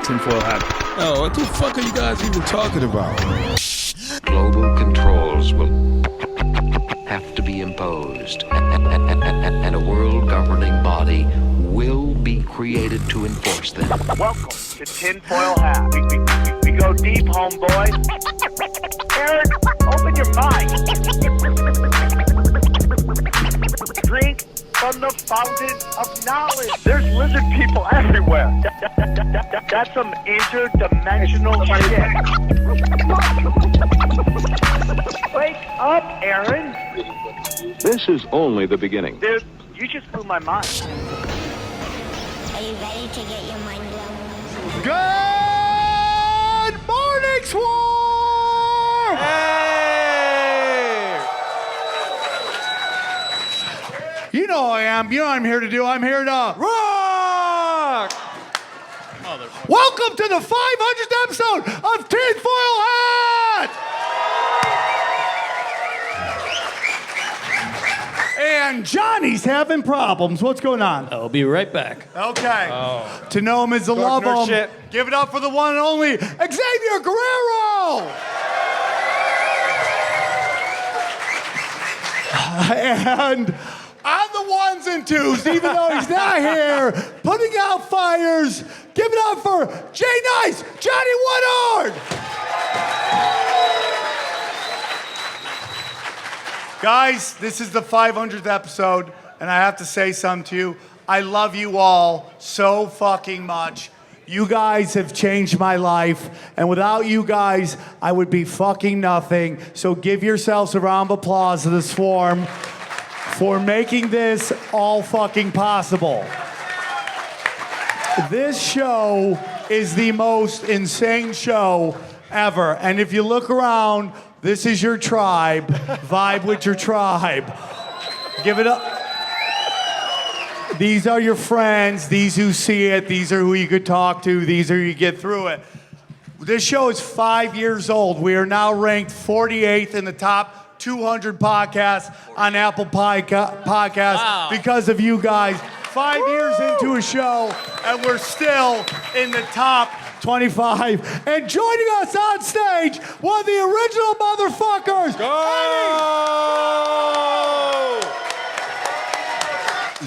tinfoil hat. Oh, what the fuck are you guys even talking about? Global controls will have to be imposed, and a world governing body will be created to enforce them. Welcome to Tinfoil Hat. We go deep, homeboy. Aaron, open your mind. Drink from the fountain of knowledge. There's lizard people everywhere. That's some interdimensional shit. Wake up, Aaron. This is only the beginning. Dude, you just blew my mind. Are you ready to get your mind blown? Good morning, Swarm! Hey! You know who I am. You know what I'm here to do. I'm here to rock! Welcome to the 500th episode of Tinfoil Hat! And Johnny's having problems. What's going on? I'll be right back. Okay. To know him is to love him. shit. Give it up for the one and only Xavier Guerrero! And on the ones and twos, even though he's not here, putting out fires, give it up for Jay Nice, Johnny Woodard! Guys, this is the 500th episode, and I have to say something to you. I love you all so fucking much. You guys have changed my life, and without you guys, I would be fucking nothing. So give yourselves a round of applause to the Swarm for making this all fucking possible. This show is the most insane show ever, and if you look around, this is your tribe. Vibe with your tribe. Give it up. These are your friends. These who see it. These are who you could talk to. These are who you get through it. This show is 5 years old. We are now ranked 48th in the top 200 podcasts on Apple Podcasts because of you guys. 5 years into a show, and we're still in the top 25. And joining us on stage, one of the original motherfuckers, Eddie.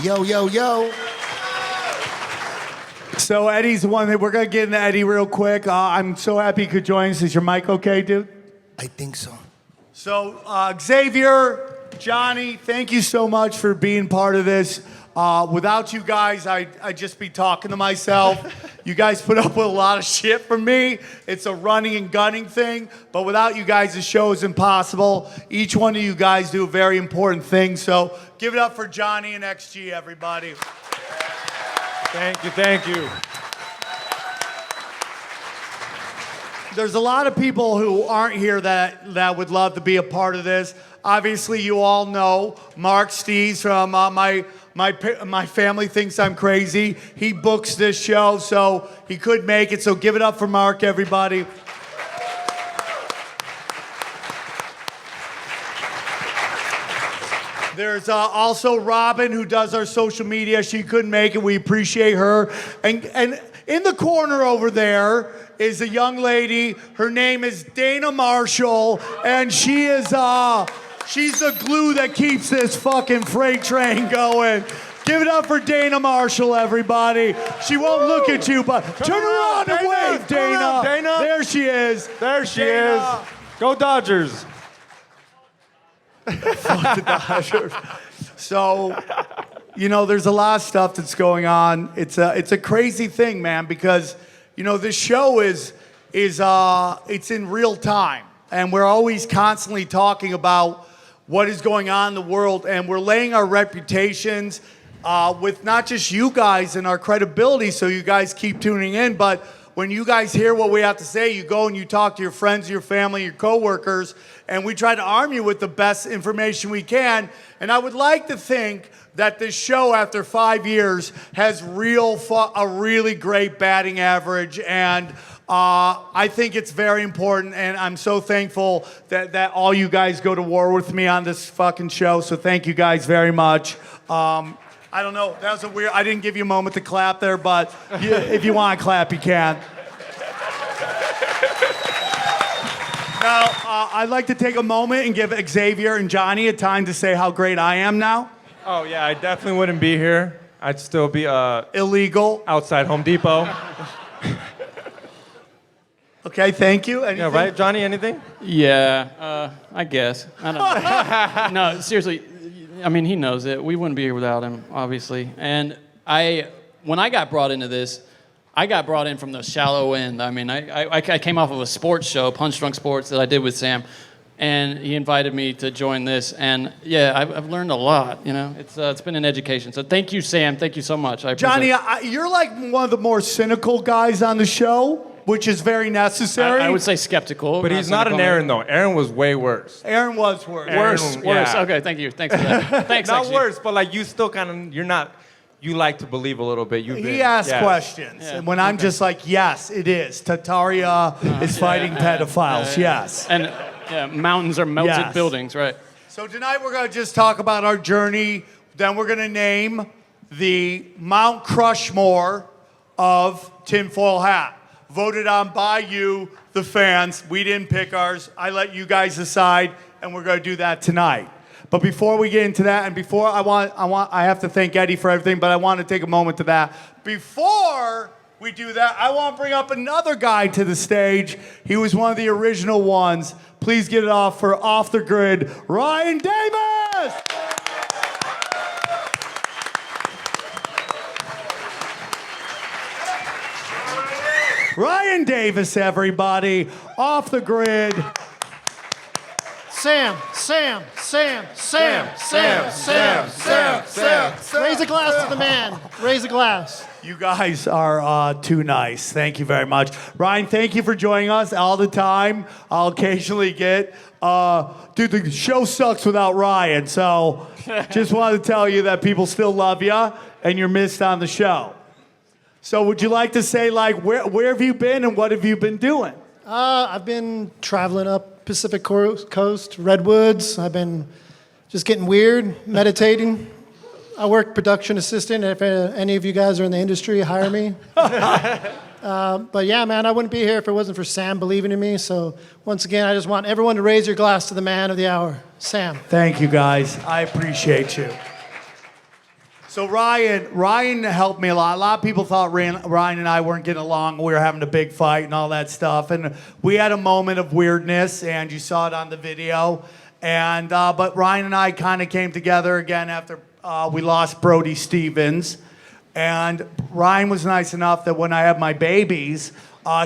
Yo, yo, yo. So Eddie's the one that we're going to get into Eddie real quick. I'm so happy you could join us. Is your mic okay, dude? I think so. So Xavier, Johnny, thank you so much for being part of this. Without you guys, I'd just be talking to myself. You guys put up with a lot of shit from me. It's a running and gunning thing. But without you guys, the show is impossible. Each one of you guys do a very important thing. So give it up for Johnny and XG, everybody. Thank you, thank you. There's a lot of people who aren't here that would love to be a part of this. Obviously, you all know Mark Steves from my family thinks I'm crazy. He books this show, so he could make it. So give it up for Mark, everybody. There's also Robin, who does our social media. She couldn't make it. We appreciate her. And in the corner over there is a young lady. Her name is Dana Marshall, and she is she's the glue that keeps this fucking freight train going. Give it up for Dana Marshall, everybody. She won't look at you, but turn around and wave, Dana. Dana. There she is. There she Dana. is. Go Dodgers. Fuck the Dodgers. So, you know, there's a lot of stuff that's going on. It's a crazy thing, man, because, you know, this show is it's in real time, and we're always constantly talking about what is going on in the world, and we're laying our reputations with not just you guys and our credibility, so you guys keep tuning in, but when you guys hear what we have to say, you go and you talk to your friends, your family, your coworkers, and we try to arm you with the best information we can. And I would like to think that this show, after 5 years, has a really great batting average, and I think it's very important, and I'm so thankful that all you guys go to war with me on this fucking show, so thank you guys very much. I don't know, that was a weird, I didn't give you a moment to clap there, but if you want to clap, you can. Now, I'd like to take a moment and give Xavier and Johnny a time to say how great I am now. Oh, yeah, I definitely wouldn't be here. I'd still be Illegal. outside Home Depot. Okay, thank you. Anything? Yeah, right, Johnny, anything? Yeah, I guess. I don't know. No, seriously, I mean, he knows it. We wouldn't be here without him, obviously. And when I got brought into this, I got brought in from the shallow end. I mean, I came off of a sports show, Punch Drunk Sports, that I did with Sam, and he invited me to join this. And yeah, I've learned a lot. You know, it's been an education. So thank you, Sam. Thank you so much. I appreciate Johnny, it. you're like one of the more cynical guys on the show, which is very necessary. I would say skeptical. But he's not an Aaron, though. Aaron was way worse. Aaron was worse. Worse. Yeah. Okay, thank you. Thanks for that. Thanks. Not actually. worse, but like you still kind of, you're not, you like to believe a little bit. He asks questions, Yeah. and when I'm just like, yes, it is. Tataria is fighting pedophiles, yes. And yeah, mountains are melted Yes. buildings, right? So tonight we're going to just talk about our journey. Then we're going to name the Mount Crushmore of Tinfoil Hat. Voted on by you, the fans. We didn't pick ours. I let you guys decide, and we're going to do that tonight. But before we get into that, and before I have to thank Eddie for everything, but I want to take a moment to that. Before we do that, I want to bring up another guy to the stage. He was one of the original ones. Please get it off for Off the Grid, Ryan Davis! Ryan Davis, everybody. Off the Grid. Sam. Raise a glass to the man. Raise a glass. You guys are too nice. Thank you very much. Ryan, thank you for joining us all the time. I'll occasionally get, dude, the show sucks without Ryan. So just wanted to tell you that people still love you and you're missed on the show. So would you like to say, like, where have you been and what have you been doing? I've been traveling up Pacific Coast, Redwoods. I've been just getting weird, meditating. I work production assistant. If any of you guys are in the industry, hire me. But yeah, man, I wouldn't be here if it wasn't for Sam believing in me. So once again, I just want everyone to raise your glass to the man of the hour, Sam. Thank you, guys. I appreciate you. So Ryan helped me a lot. A lot of people thought Ryan and I weren't getting along. We were having a big fight and all that stuff. And we had a moment of weirdness, and you saw it on the video. And but Ryan and I kind of came together again after we lost Brody Stevens. And Ryan was nice enough that when I had my babies,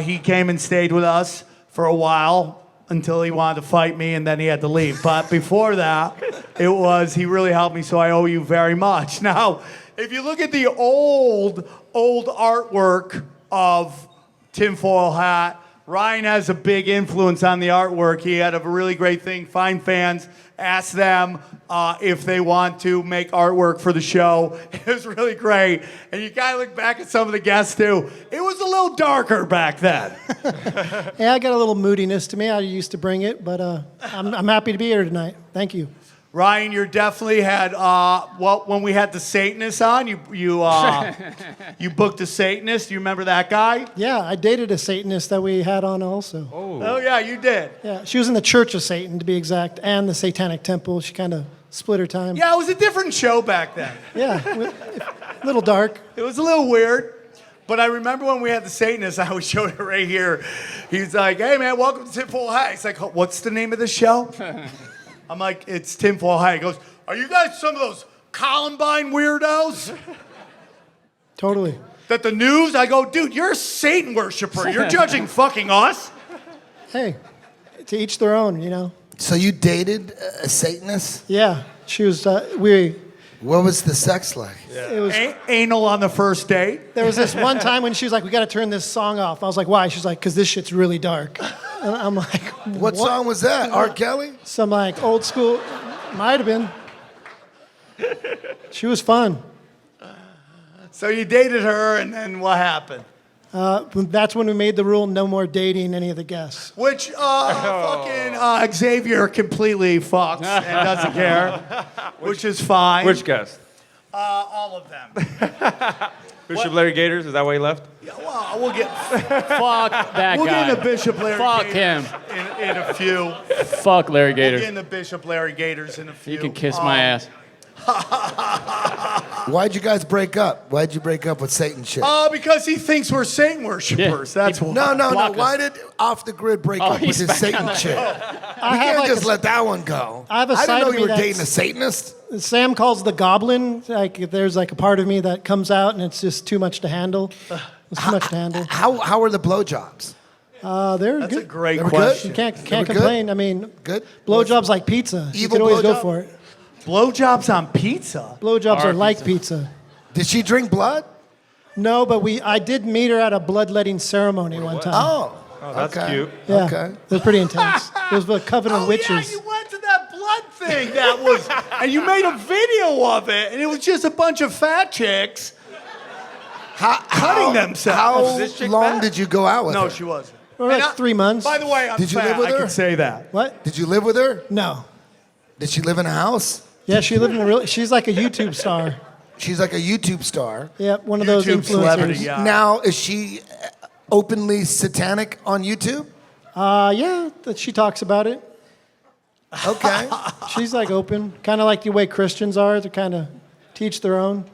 he came and stayed with us for a while until he wanted to fight me, and then he had to leave. But before that, he really helped me, so I owe you very much. Now, if you look at the old artwork of Tinfoil Hat, Ryan has a big influence on the artwork. He had a really great thing. Find fans, ask them if they want to make artwork for the show. It was really great. And you gotta look back at some of the guests too. It was a little darker back then. Yeah, I got a little moodiness to me. I used to bring it, but I'm happy to be here tonight. Thank you. Ryan, you definitely had, when we had the Satanist on, you booked a Satanist. Do you remember that guy? Yeah, I dated a Satanist that we had on also. Oh yeah, you did. Yeah, she was in the Church of Satan, to be exact, and the Satanic Temple. She kind of split her time. Yeah, it was a different show back then. Yeah, a little dark. It was a little weird. But I remember when we had the Satanist, I always showed it right here. He's like, hey man, welcome to Tinfoil Hat. He's like, what's the name of the show? I'm like, it's Tinfoil Hat. He goes, are you guys some of those Columbine weirdos? Totally. That the news? I go, dude, you're a Satan worshiper. You're judging fucking us? Hey, to each their own, you know. So you dated a Satanist? Yeah, she was, What was the sex like? it was, Anal on the first date? there was this one time when she was like, we got to turn this song off. I was like, why? She's like, because this shit's really dark. And I'm like, What song was that? R. Kelly? Some like old school, might have been. She was fun. So you dated her, and then what happened? That's when we made the rule, no more dating any of the guests. Which fucking Xavier completely fucks and doesn't care, which is fine. Which guest? All of them. Bishop Larry Gators, is that why he left? Yeah, well, we'll get Fuck that we'll guy. get into Bishop Larry Fuck Gators him. in a few. Fuck Larry We'll Gators. get into Bishop Larry Gators in a few. You can kiss my ass. Why'd you guys break up? Why'd you break up with Satan shit? Because he thinks we're Satan worshipers. Yeah. That's why. no. block us. Why did Off the Grid break up he's with his back on Satan that. chick? You I have can't like just a, let that one go. I have a didn't side know of you me were that's- dating a Satanist. Sam calls the goblin. Like there's like a part of me that comes out and it's just too much to handle. It's too much to handle. How are the blowjobs? They're That's good. a great They were question. You can't They were good? complain. I mean, Good? blowjobs like pizza. You Evil can always go blowjob? for it. Blowjobs on pizza. Blowjobs Our are like pizza. Did she drink blood? No, but I did meet her at a bloodletting ceremony one time. Oh, that's okay. cute. yeah, Okay. it was pretty intense. It was the Covenant of Witches. Yeah, you went to that blood thing. That was, and you made a video of it, and it was just a bunch of fat chicks cutting themselves. this How chick long fat? did you go out with her? No, she wasn't. Well, And like 3 months. By the way, I'm Did you fat. live with I her? can say that. What? Did you live with her? No. Did she live in a house? Yeah, she lived in a real. She's like a YouTube star. She's like a YouTube star. Yeah, one of those YouTube influencers. celebrity, yeah. Now, is she openly satanic on YouTube? Yeah, that she talks about it. Okay. She's like open, kind of like the way Christians are. They kind of teach their own.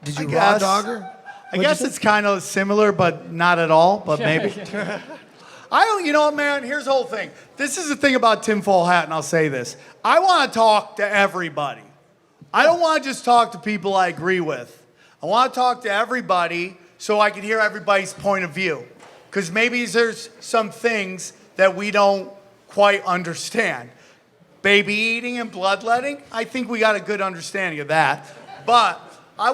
Did you I raw guess. dog her? I guess it's kind of similar, but not at all. But maybe. I don't. You know what, man? Here's the whole thing. This is the thing about tinfoil hat, and I'll say this. I want to talk to everybody. I don't want to just talk to people I agree with. I want to talk to everybody so I can hear everybody's point of view. Because maybe there's some things that we don't quite understand. Baby eating and bloodletting, I think we got a good understanding of that. But I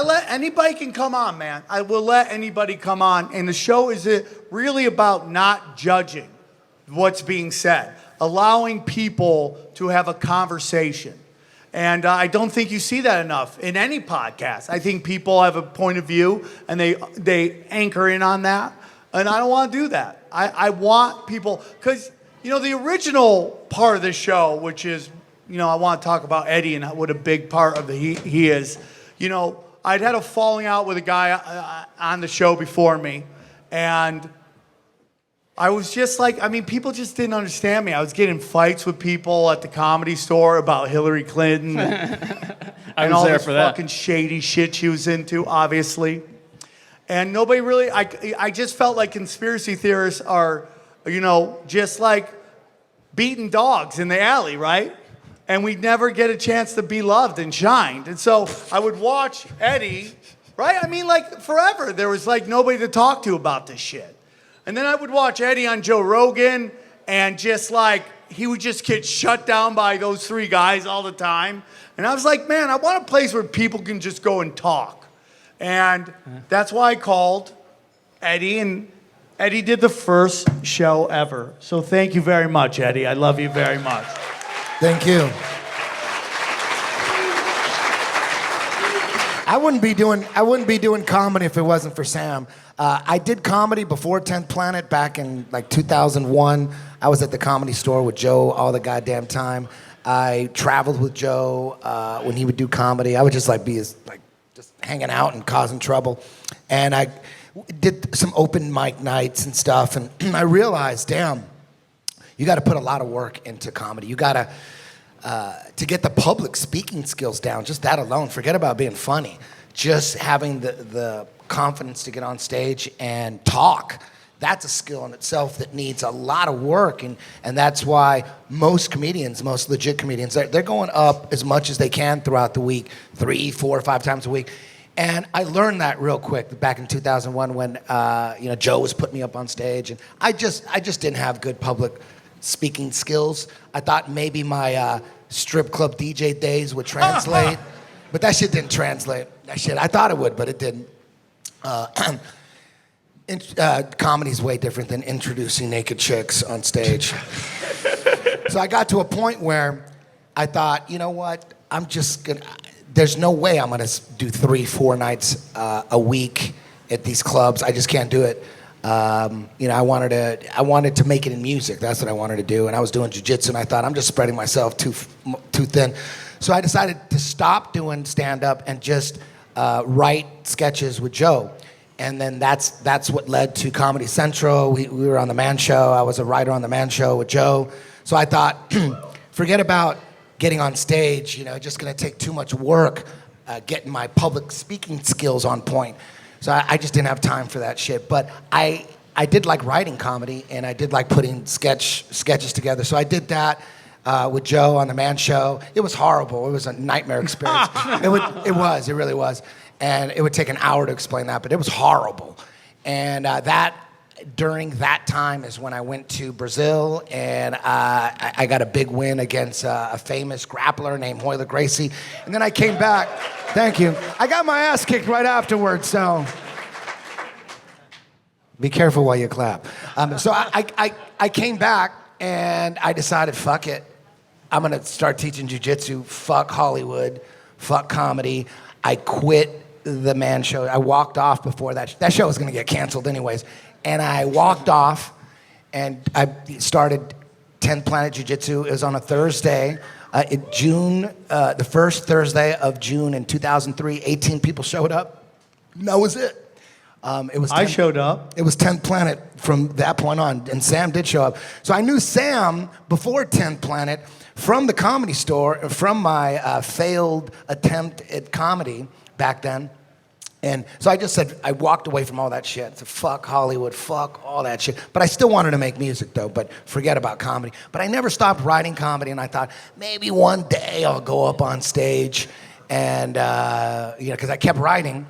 let anybody can come on, man. I will let anybody come on. And the show is really about not judging what's being said, allowing people to have a conversation. And I don't think you see that enough in any podcast. I think people have a point of view and they anchor in on that. And I don't want to do that. I want people, because, you know, the original part of this show, which is, you know, I want to talk about Eddie and what a big part of he is. You know, I'd had a falling out with a guy on the show before me. And I was just like, I mean, people just didn't understand me. I was getting fights with people at the Comedy Store about Hillary Clinton and all there this for that. fucking shady shit she was into, obviously. And nobody really, I just felt like conspiracy theorists are, you know, just like beating dogs in the alley, right? And we'd never get a chance to be loved and shined. And so I would watch Eddie, right? I mean, like forever, there was like nobody to talk to about this shit. And then I would watch Eddie on Joe Rogan, and just like, he would just get shut down by those three guys all the time. And I was like, man, I want a place where people can just go and talk. And that's why I called Eddie, and Eddie did the first show ever. So thank you very much, Eddie. I love you very much. Thank you. I wouldn't be doing comedy if it wasn't for Sam. I did comedy before 10th Planet back in like 2001. I was at the Comedy Store with Joe all the goddamn time. I traveled with Joe when he would do comedy. I would just like be just hanging out and causing trouble. And I did some open mic nights and stuff. And I realized, damn, you got to put a lot of work into comedy. You got to get the public speaking skills down, just that alone. Forget about being funny. Just having the confidence to get on stage and talk. That's a skill in itself that needs a lot of work. And that's why most comedians, most legit comedians, they're going up as much as they can throughout the week, 3, 4, 5 times a week. And I learned that real quick back in 2001 when Joe was putting me up on stage. And I just didn't have good public speaking skills. I thought maybe my strip club DJ days would translate, but that shit didn't translate. That shit, I thought it would, but it didn't. Comedy's way different than introducing naked chicks on stage. So I got to a point where I thought, you know what? There's no way I'm gonna do 3, 4 nights a week at these clubs. I just can't do it. I wanted to make it in music. That's what I wanted to do. And I was doing jiu-jitsu, and I thought, I'm just spreading myself too thin. So I decided to stop doing stand-up and just write sketches with Joe. And then that's what led to Comedy Central. We were on The Man Show. I was a writer on The Man Show with Joe. So I thought, forget about getting on stage. You know, just going to take too much work getting my public speaking skills on point. So I just didn't have time for that shit. But I did like writing comedy, and I did like putting sketches together. So I did that with Joe on The Man Show. It was horrible. It was a nightmare experience. It really was. And it would take an hour to explain that, but it was horrible. And during that time is when I went to Brazil, and I got a big win against a famous grappler named Royler Gracie. And then I came back. Thank you. I got my ass kicked right afterwards, so be careful while you clap. So I came back, and I decided, fuck it. I'm gonna start teaching jiu-jitsu. Fuck Hollywood. Fuck comedy. I quit The Man Show. I walked off before that. That show was gonna get canceled anyways. And I walked off, and I started 10th Planet Jiu-Jitsu. It was on a Thursday, in June, the first Thursday of June in 2003. 18 people showed up. And that was it. I showed up. It was 10th Planet from that point on, and Sam did show up. So I knew Sam before 10th Planet from the Comedy Store, from my failed attempt at comedy back then. And so I just said, I walked away from all that shit. I said, fuck Hollywood, fuck all that shit. But I still wanted to make music though, but forget about comedy. But I never stopped writing comedy, and I thought, maybe one day I'll go up on stage, and, because I kept writing,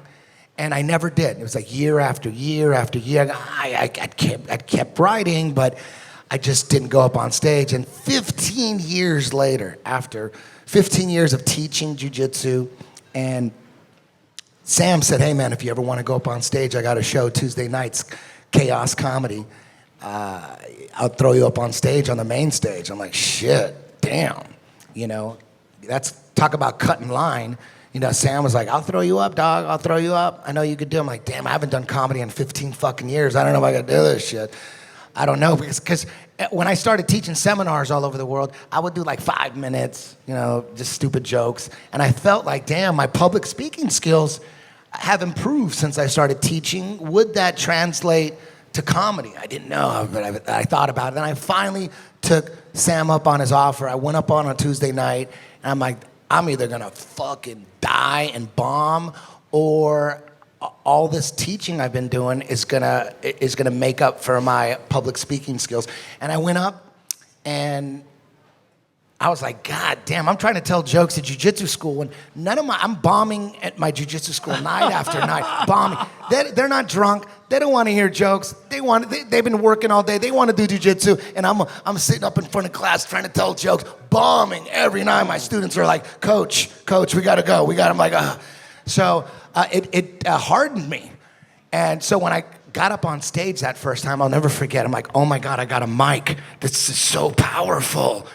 and I never did. It was like year after year after year. I kept writing, but I just didn't go up on stage. And 15 years later, after 15 years of teaching jiu-jitsu, and Sam said, hey man, if you ever want to go up on stage, I got a show Tuesday nights, Chaos Comedy. I'll throw you up on stage on the main stage. I'm like, shit, damn. That's talk about cutting line. Sam was like, I'll throw you up, dog. I'll throw you up. I know you could do it. I'm like, damn, I haven't done comedy in 15 fucking years. I don't know if I could do this shit. I don't know, because when I started teaching seminars all over the world, I would do like 5 minutes, just stupid jokes. And I felt like, damn, my public speaking skills have improved since I started teaching. Would that translate to comedy? I didn't know, but I thought about it. And I finally took Sam up on his offer. I went up on a Tuesday night, and I'm like, I'm either gonna fucking die and bomb, or all this teaching I've been doing is gonna make up for my public speaking skills. And I went up, and I was like, God damn, I'm trying to tell jokes at jiu-jitsu school, and I'm bombing at my jiu-jitsu school night after night, bombing. They're not drunk. They don't want to hear jokes. They've been working all day. They want to do jiu-jitsu, and I'm sitting up in front of class trying to tell jokes, bombing every night. My students are like, Coach, we gotta go. I'm like, So it hardened me. And so when I got up on stage that first time, I'll never forget. I'm like, oh my God, I got a mic. This is so powerful.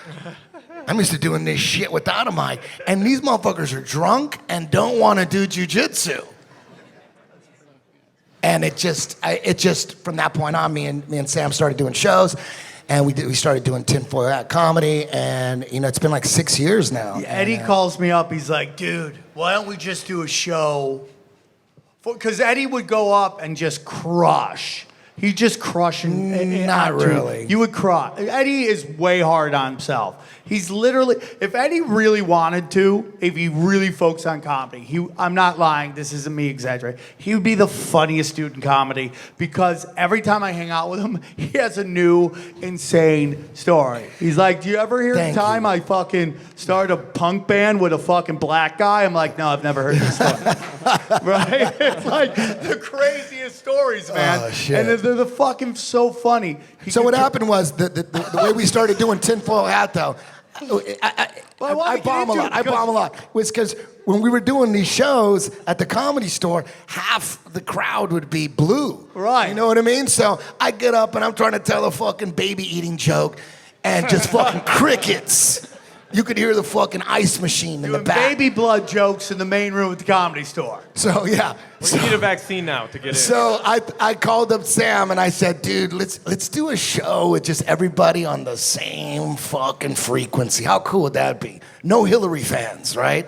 I'm used to doing this shit without a mic. And these motherfuckers are drunk and don't want to do jujitsu. And it just from that point on, me and Sam started doing shows, and we started doing tinfoil hat comedy, and it's been like 6 years now. Yeah, Eddie calls me up. He's like, dude, why don't we just do a show? Because Eddie would go up and just crush. He'd just crush. Not really. You would crush. Eddie is way hard on himself. He's literally, if Eddie really wanted to, if he really focused on comedy, I'm not lying, this isn't me exaggerating, he would be the funniest dude in comedy, because every time I hang out with him, he has a new insane story. He's like, do you ever hear the time I fucking started a punk band with a fucking black guy? I'm like, no, I've never heard this story. Right? It's like the craziest stories, man. Oh, shit. And they're the fucking so funny. So what happened was the way we started doing tinfoil hat though. I bomb a lot. Was because when we were doing these shows at the Comedy Store, half the crowd would be blue. Right. You know what I mean? So I get up and I'm trying to tell a fucking baby eating joke, and just fucking crickets. You could hear the fucking ice machine in the back. Baby blood jokes in the main room at the Comedy Store. So yeah. We need a vaccine now to get in. So I called up Sam and I said, dude, let's do a show with just everybody on the same fucking frequency. How cool would that be? No Hillary fans, right?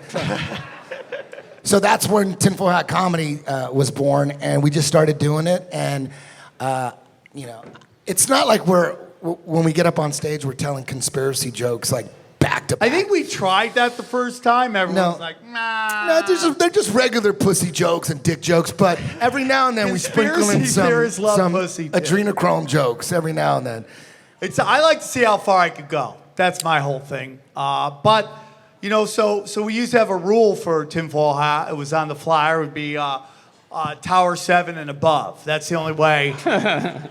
So that's when Tinfoil Hat Comedy was born, and we just started doing it. And you know, it's not like when we get up on stage, we're telling conspiracy jokes like back to back. I think we tried that the first time. Everyone's like, nah. No, they're just regular pussy jokes and dick jokes. But every now and then we sprinkle in some pussy, adrenochrome jokes. Every now and then. I like to see how far I could go. That's my whole thing. But you know, so we used to have a rule for Tinfoil Hat. It was on the flyer. It would be Tower 7 and above. That's the only way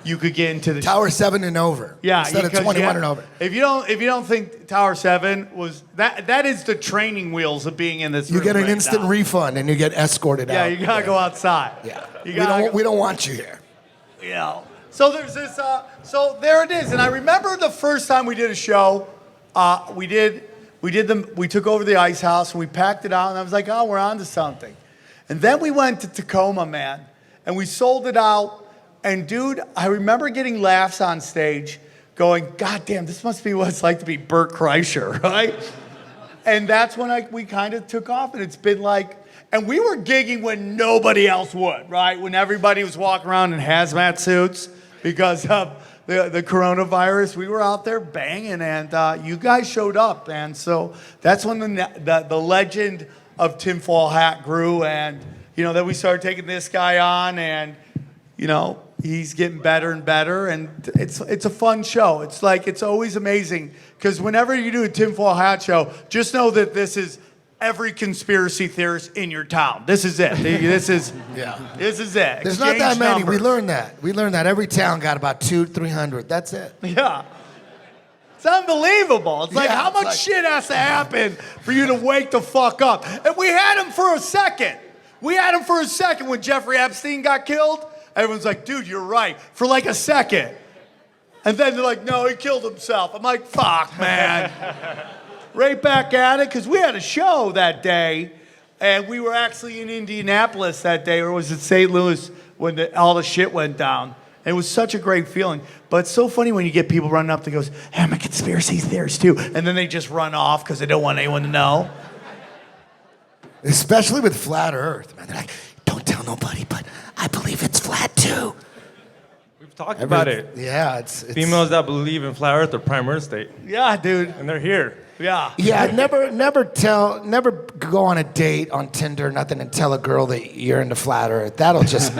you could get into the Tower 7 and over. Yeah, instead of 21 and over. If you don't think Tower 7 was that is the training wheels of being in this. You room get an right instant now. refund and you get escorted out. Yeah, you gotta go outside. Yeah, we don't want you here. You know. So there's this. So there it is. And I remember the first time we did a show. We took over the Ice House and we packed it out. And I was like, oh, we're on to something. And then we went to Tacoma, man, and we sold it out. And dude, I remember getting laughs on stage, going, God damn, this must be what it's like to be Bert Kreischer, right? And that's when we kind of took off. And it's been like. And we were gigging when nobody else would, right? When everybody was walking around in hazmat suits because of the coronavirus. We were out there banging, and you guys showed up. And so that's when the legend of Tinfoil Hat grew. And, you know, then we started taking this guy on, and, you know, he's getting better and better. And it's a fun show. It's always amazing because whenever you do a Tinfoil Hat show, just know that this is every conspiracy theorist in your town. This is it. This is it. There's not that many. Numbers. We learned that every town got about 200-300. That's it. Yeah. It's unbelievable. It's like Yeah, how it's much shit has to happen for you to wake the fuck up. And we had him for a second. When Jeffrey Epstein got killed. Everyone's like, dude, you're right. For like a second. And then they're like, no, he killed himself. I'm like, fuck, man. Right back at it, because we had a show that day, and we were actually in Indianapolis that day, or was it St. Louis, when all the shit went down. And it was such a great feeling. But it's so funny when you get people running up that goes, hey, I'm a conspiracy theorist too, and then they just run off because they don't want anyone to know. Especially with flat Earth, man. They're like, don't tell nobody, but I believe it's flat too. We've talked about it. Yeah, it's Females that believe in flat Earth are prime Earth state, Yeah, dude. and they're here. Yeah. Yeah, never go on a date on Tinder, nothing, and tell a girl that you're into flat Earth. That'll just,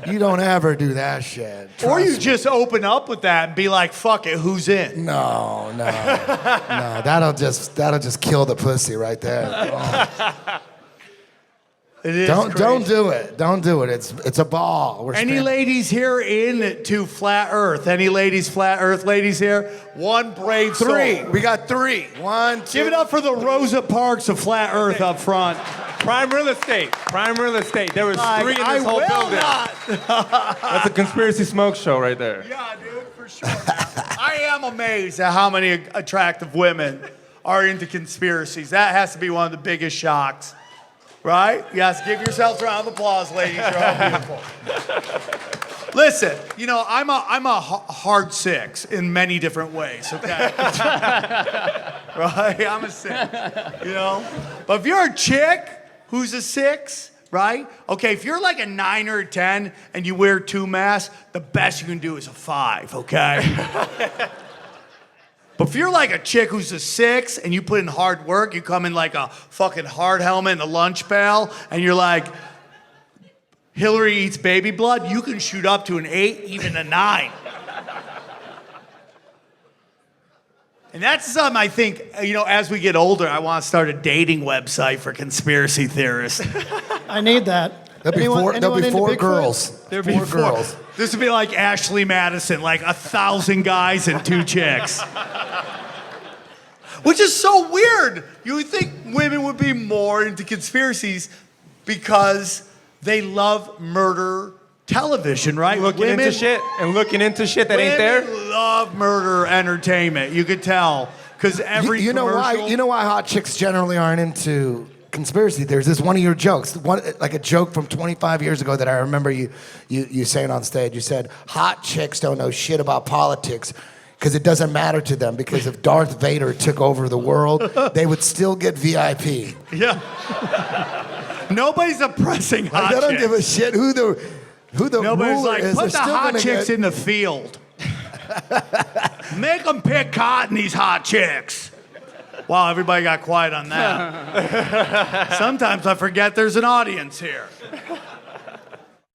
you don't ever do that shit. Or you Trust me. just open up with that and be like, fuck it, who's in? No, that'll just kill the pussy right there. Oh. It is Don't crazy. do it. Don't do it. It's a ball. Any ladies here into flat Earth? Any ladies, flat Earth ladies here? One brave soul. Three. We got three. 1, 2. Give it up for the Rosa Parks of flat Earth up front. Prime real estate. Prime real estate. There was Like, 3 in I this whole will building. not. That's a conspiracy smoke show right there. Yeah, dude, for sure. I am amazed at how many attractive women are into conspiracies. That has to be one of the biggest shocks. Right? Yes, give yourselves a round of applause, ladies. You're all beautiful. Listen, you know, I'm a hard 6 in many different ways, okay? Right? I'm a 6, you know? But if you're a chick who's a 6, right? Okay, if you're like a 9 or a 10 and you wear 2 masks, the best you can do is a 5, okay? But if you're like a chick who's a 6 and you put in hard work, you come in like a fucking hard helmet and a lunch pail, and you're like, Hillary eats baby blood, you can shoot up to an 8, even a 9. And that's something I think, you know, as we get older, I want to start a dating website for conspiracy theorists. I need that. There'll be four into Bigfoot? girls. There'd be 4 girls. This would be like Ashley Madison, like 1,000 guys and 2 chicks. Which is so weird. You would think women would be more into conspiracies because they love murder television, right? Looking into shit that ain't there. Women love murder entertainment. You could tell because every You know why? commercial- You know why hot chicks generally aren't into conspiracy theories? This is one of your jokes, like a joke from 25 years ago that I remember you saying on stage. You said hot chicks don't know shit about politics because it doesn't matter to them, because if Darth Vader took over the world, they would still get VIP. Yeah. Nobody's oppressing hot Like, I don't chicks. give a shit who the Nobody's ruler like, is. put They're the still hot gonna chicks get- in the field. Make them pick cotton, these hot chicks. Wow, everybody got quiet on that. Sometimes I forget there's an audience here.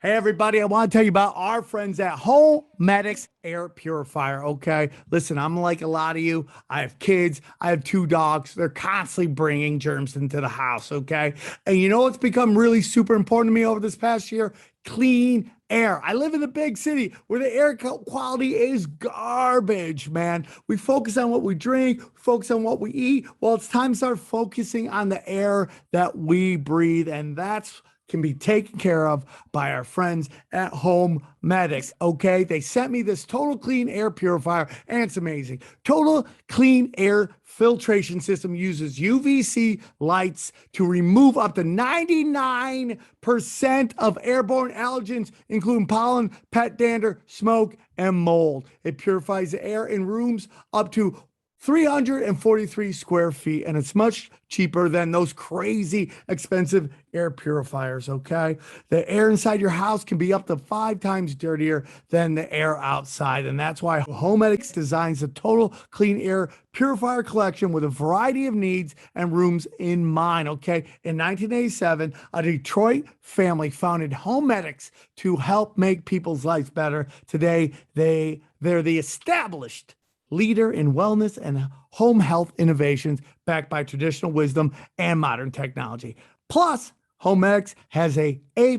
Hey, everybody, I want to tell you about our friends at Homedics Air Purifier, okay? Listen, I'm like a lot of you. I have kids. I have 2 dogs. They're constantly bringing germs into the house, okay? And you know what's become really super important to me over this past year? Clean air. I live in a big city where the air quality is garbage, man. We focus on what we drink, focus on what we eat. Well, it's time to start focusing on the air that we breathe, and that's can be taken care of by our friends at Homedics, okay? They sent me this Total Clean Air Purifier, and it's amazing. Total Clean Air filtration system uses UVC lights to remove up to 99% of airborne allergens, including pollen, pet dander, smoke, and mold. It purifies the air in rooms up to 343 square feet, and it's much cheaper than those crazy expensive air purifiers, okay? The air inside your house can be up to 5 times dirtier than the air outside, and that's why Homedics designs the Total Clean Air Purifier collection with a variety of needs and rooms in mind, okay? In 1987, a Detroit family founded Homedics to help make people's lives better. Today, they're the established leader in wellness and home health innovations backed by traditional wisdom and modern technology. Plus, Homedics has a A+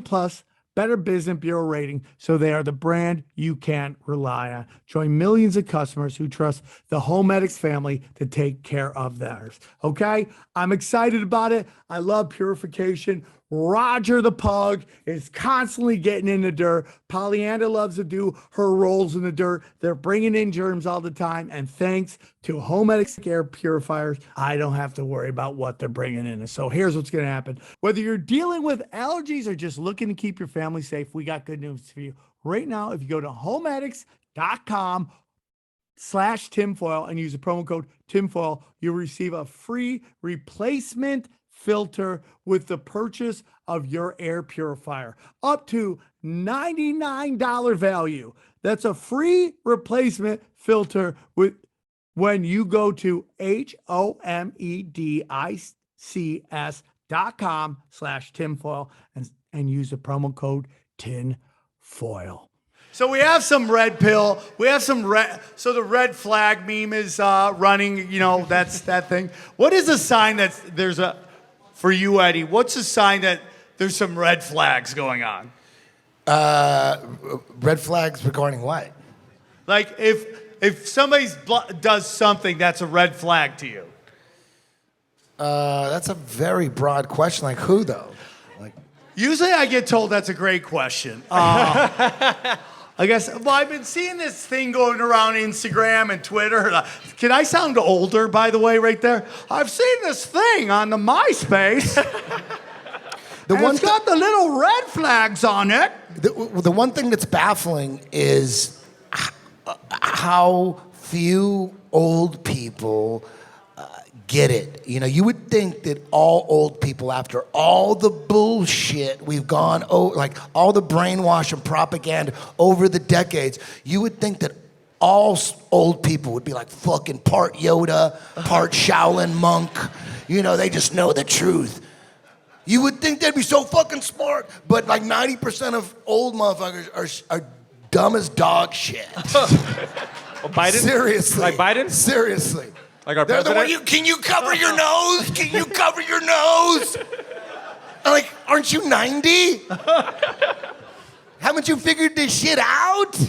Better Business Bureau rating, so they are the brand you can rely on. Join millions of customers who trust the Homedics family to take care of theirs. Okay? I'm excited about it. I love purification. Roger the pug is constantly getting in the dirt. Pollyanna loves to do her rolls in the dirt. They're bringing in germs all the time. And thanks to Homedics air purifiers, I don't have to worry about what they're bringing in. So here's what's going to happen. Whether you're dealing with allergies or just looking to keep your family safe, we got good news for you. Right now, if you go to homedics.com/tinfoil and use the promo code tinfoil, you'll receive a free replacement filter with the purchase of your air purifier, up to $99 value. That's a free replacement filter with when you go to homedics.com/tinfoil and use the promo code tinfoil. So we have some red pill. We have some red. So the red flag meme is running. You know, that's that thing. What is a sign that there's a, for you, Eddie, what's a sign that there's some red flags going on? Red flags regarding what? Like if somebody does something that's a red flag to you. That's a very broad question. Like who though? Like usually I get told that's a great question. I guess, well, I've been seeing this thing going around Instagram and Twitter. Can I sound older, by the way, right there? I've seen this thing on the MySpace. It's got the little red flags on it. The one thing that's baffling is how few old people get it. You know, you would think that all old people, after all the bullshit we've gone over, like all the brainwash and propaganda over the decades, you would think that all old people would be like fucking part Yoda, part Shaolin monk. You know, they just know the truth. You would think they'd be so fucking smart, but like 90% of old motherfuckers are dumb as dog shit. Well, Biden? Seriously. Like Biden? Seriously. Like our They're president? the one, can you cover your nose? Can you cover your nose? I'm like, aren't you 90? Haven't you figured this shit out?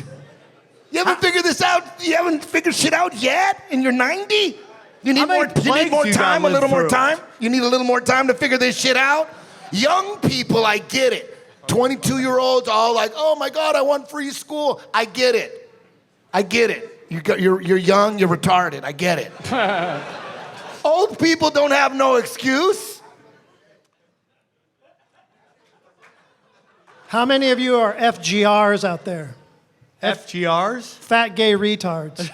You haven't figured this out? You haven't figured shit out yet? And you're 90? You need more time, a little more time? You need a little more time to figure this shit out? Young people, I get it. 22-year-olds all like, oh my God, I want free school. I get it. I get it. You're young, you're retarded. I get it. Old people don't have no excuse. How many of you are FGRs out there? FGRs? Fat gay retards.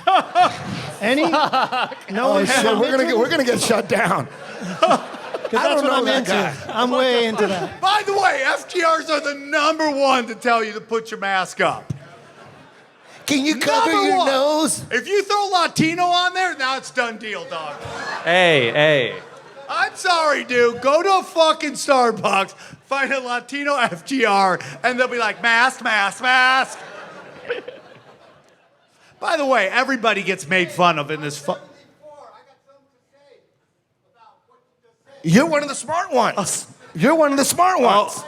Any? No one. So we're gonna get shut down. Because I that's don't what know I'm that into. guy. I'm way into that. By the way, FGRs are the number one to tell you to put your mask up. Can you cover Number your one. nose? If you throw Latino on there, now it's done deal, dog. Hey. I'm sorry, dude. Go to a fucking Starbucks, find a Latino FGR, and they'll be like, mask, mask, mask. By the way, everybody gets made fun of in this. You're one of the smart ones. You're one of the smart ones.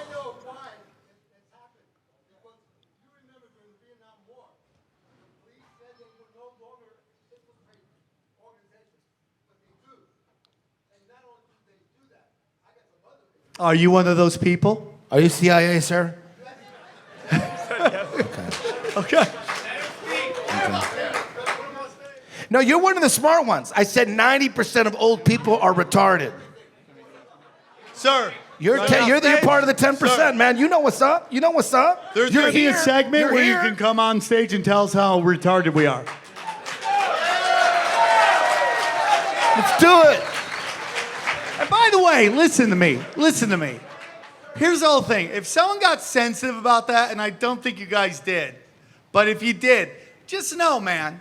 Are you one of those people? Are you CIA, sir? Okay. No, you're one of the smart ones. I said 90% of old people are retarded. Sir. You're part of the 10%, Sir. man. You know what's up. You know what's up. There's You're going to be a here. segment You're where here. you can come on stage and tell us how retarded we are. Let's do it. And by the way, listen to me. Listen to me. Here's the whole thing. If someone got sensitive about that, and I don't think you guys did, but if you did, just know, man,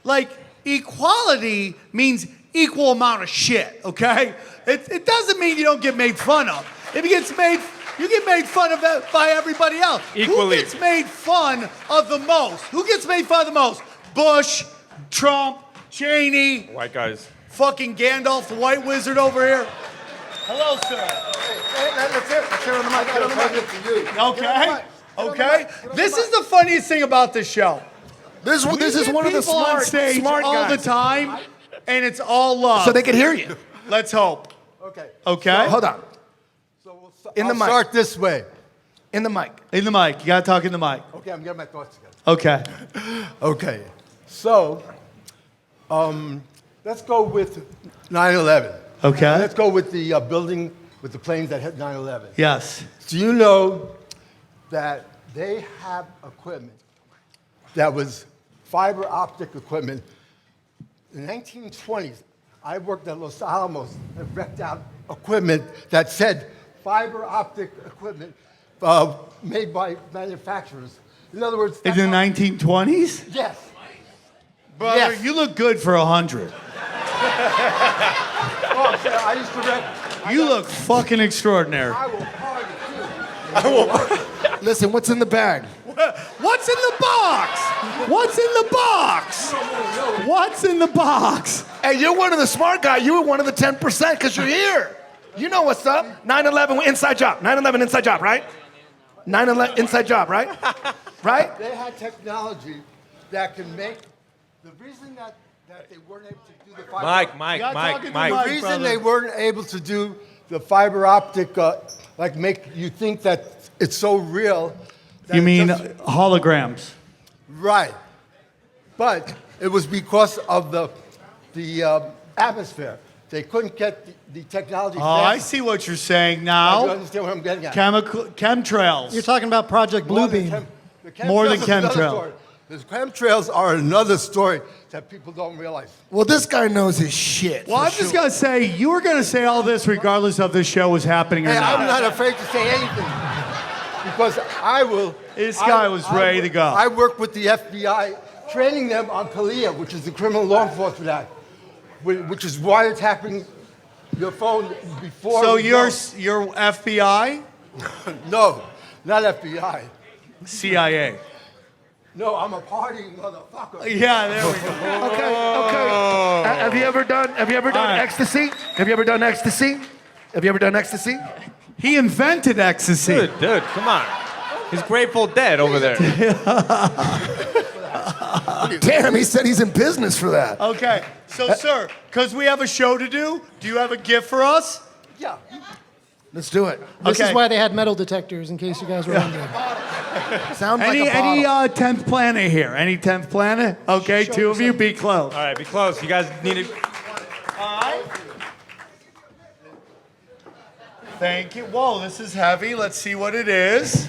like, equality means equal amount of shit, okay? It doesn't mean you don't get made fun of. If you get made fun of by everybody else. Equally. Who gets made fun of the most? Who gets made fun of the most? Bush, Trump, Cheney, White guys. fucking Gandalf, the white wizard over here. Hello, sir. Let's hear on the mic. Get on the mic. Okay. This is the funniest thing about this show. This is We one of the get people on smart stage all guys. the time, and it's all love. So they can hear you. Let's hope. Okay. Okay. Hold on. So In the I'll mic. start this way. In the mic. In the mic. You gotta talk in the mic. Okay, I'm getting my thoughts together. Okay. Okay. So, let's go with 9/11. Okay. Let's go with the building with the planes that hit 9/11. Yes. Do you know that they have equipment that was fiber optic equipment? In the 1920s, I worked at Los Alamos and wrecked out equipment that said fiber optic equipment made by manufacturers. In other words, In the 1920s? yes. Brother, Yes. you look good for 100. Oh, I used to wreck. You look fucking extraordinary. I will party too. Listen, what's in the bag? What's in the box? What's in the box? What's in the box? Hey, you're one of the smart guys. You were one of the 10% because you're here. You know what's up. 9/11 inside job. 9/11 inside job, right? 9/11 inside job, right? Right? They had technology that can make the reason that they weren't able to do the fiber. Mike. The reason they weren't able to do the fiber optic, like make you think that it's so real. that You it mean just- holograms? right? But it was because of the atmosphere. They couldn't get the technology. Oh, I fast. see what you're saying Do you now. understand what I'm getting at? Chemtrails. You're talking about Project Bluebeam. More than chemtrails is another chemtrail. story. The chemtrails are another story that people don't realize. Well, this guy knows his shit. Well, for I'm just sure. gonna say you were gonna say all this regardless of this show was happening or Hey, not. I'm not afraid to say anything because I will. This guy was ready to go. I work with the FBI, training them on CALIA, which is the Criminal Law Enforcement Act, which is wiretapping your phone before. So we you're FBI, go. No, not FBI. CIA. No, I'm a partying motherfucker. Yeah, there we go. Okay. Have you ever done All right. ecstasy? Have you ever done ecstasy? Have you ever done ecstasy? He invented ecstasy. Dude, come on. He's Grateful Dead over there. Damn, he said he's in business for that. Okay, so sir, because we have a show to do you have a gift for us? Yeah. Let's do it. This Okay. is why they had metal detectors, in case you guys were wondering. Sounds Any like a bottle. 10th planet here? Any 10th planet? Okay, Show two of you, yourself. be close. All right, be close. You guys need to. All right. Thank you. Whoa, this is heavy. Let's see what it is.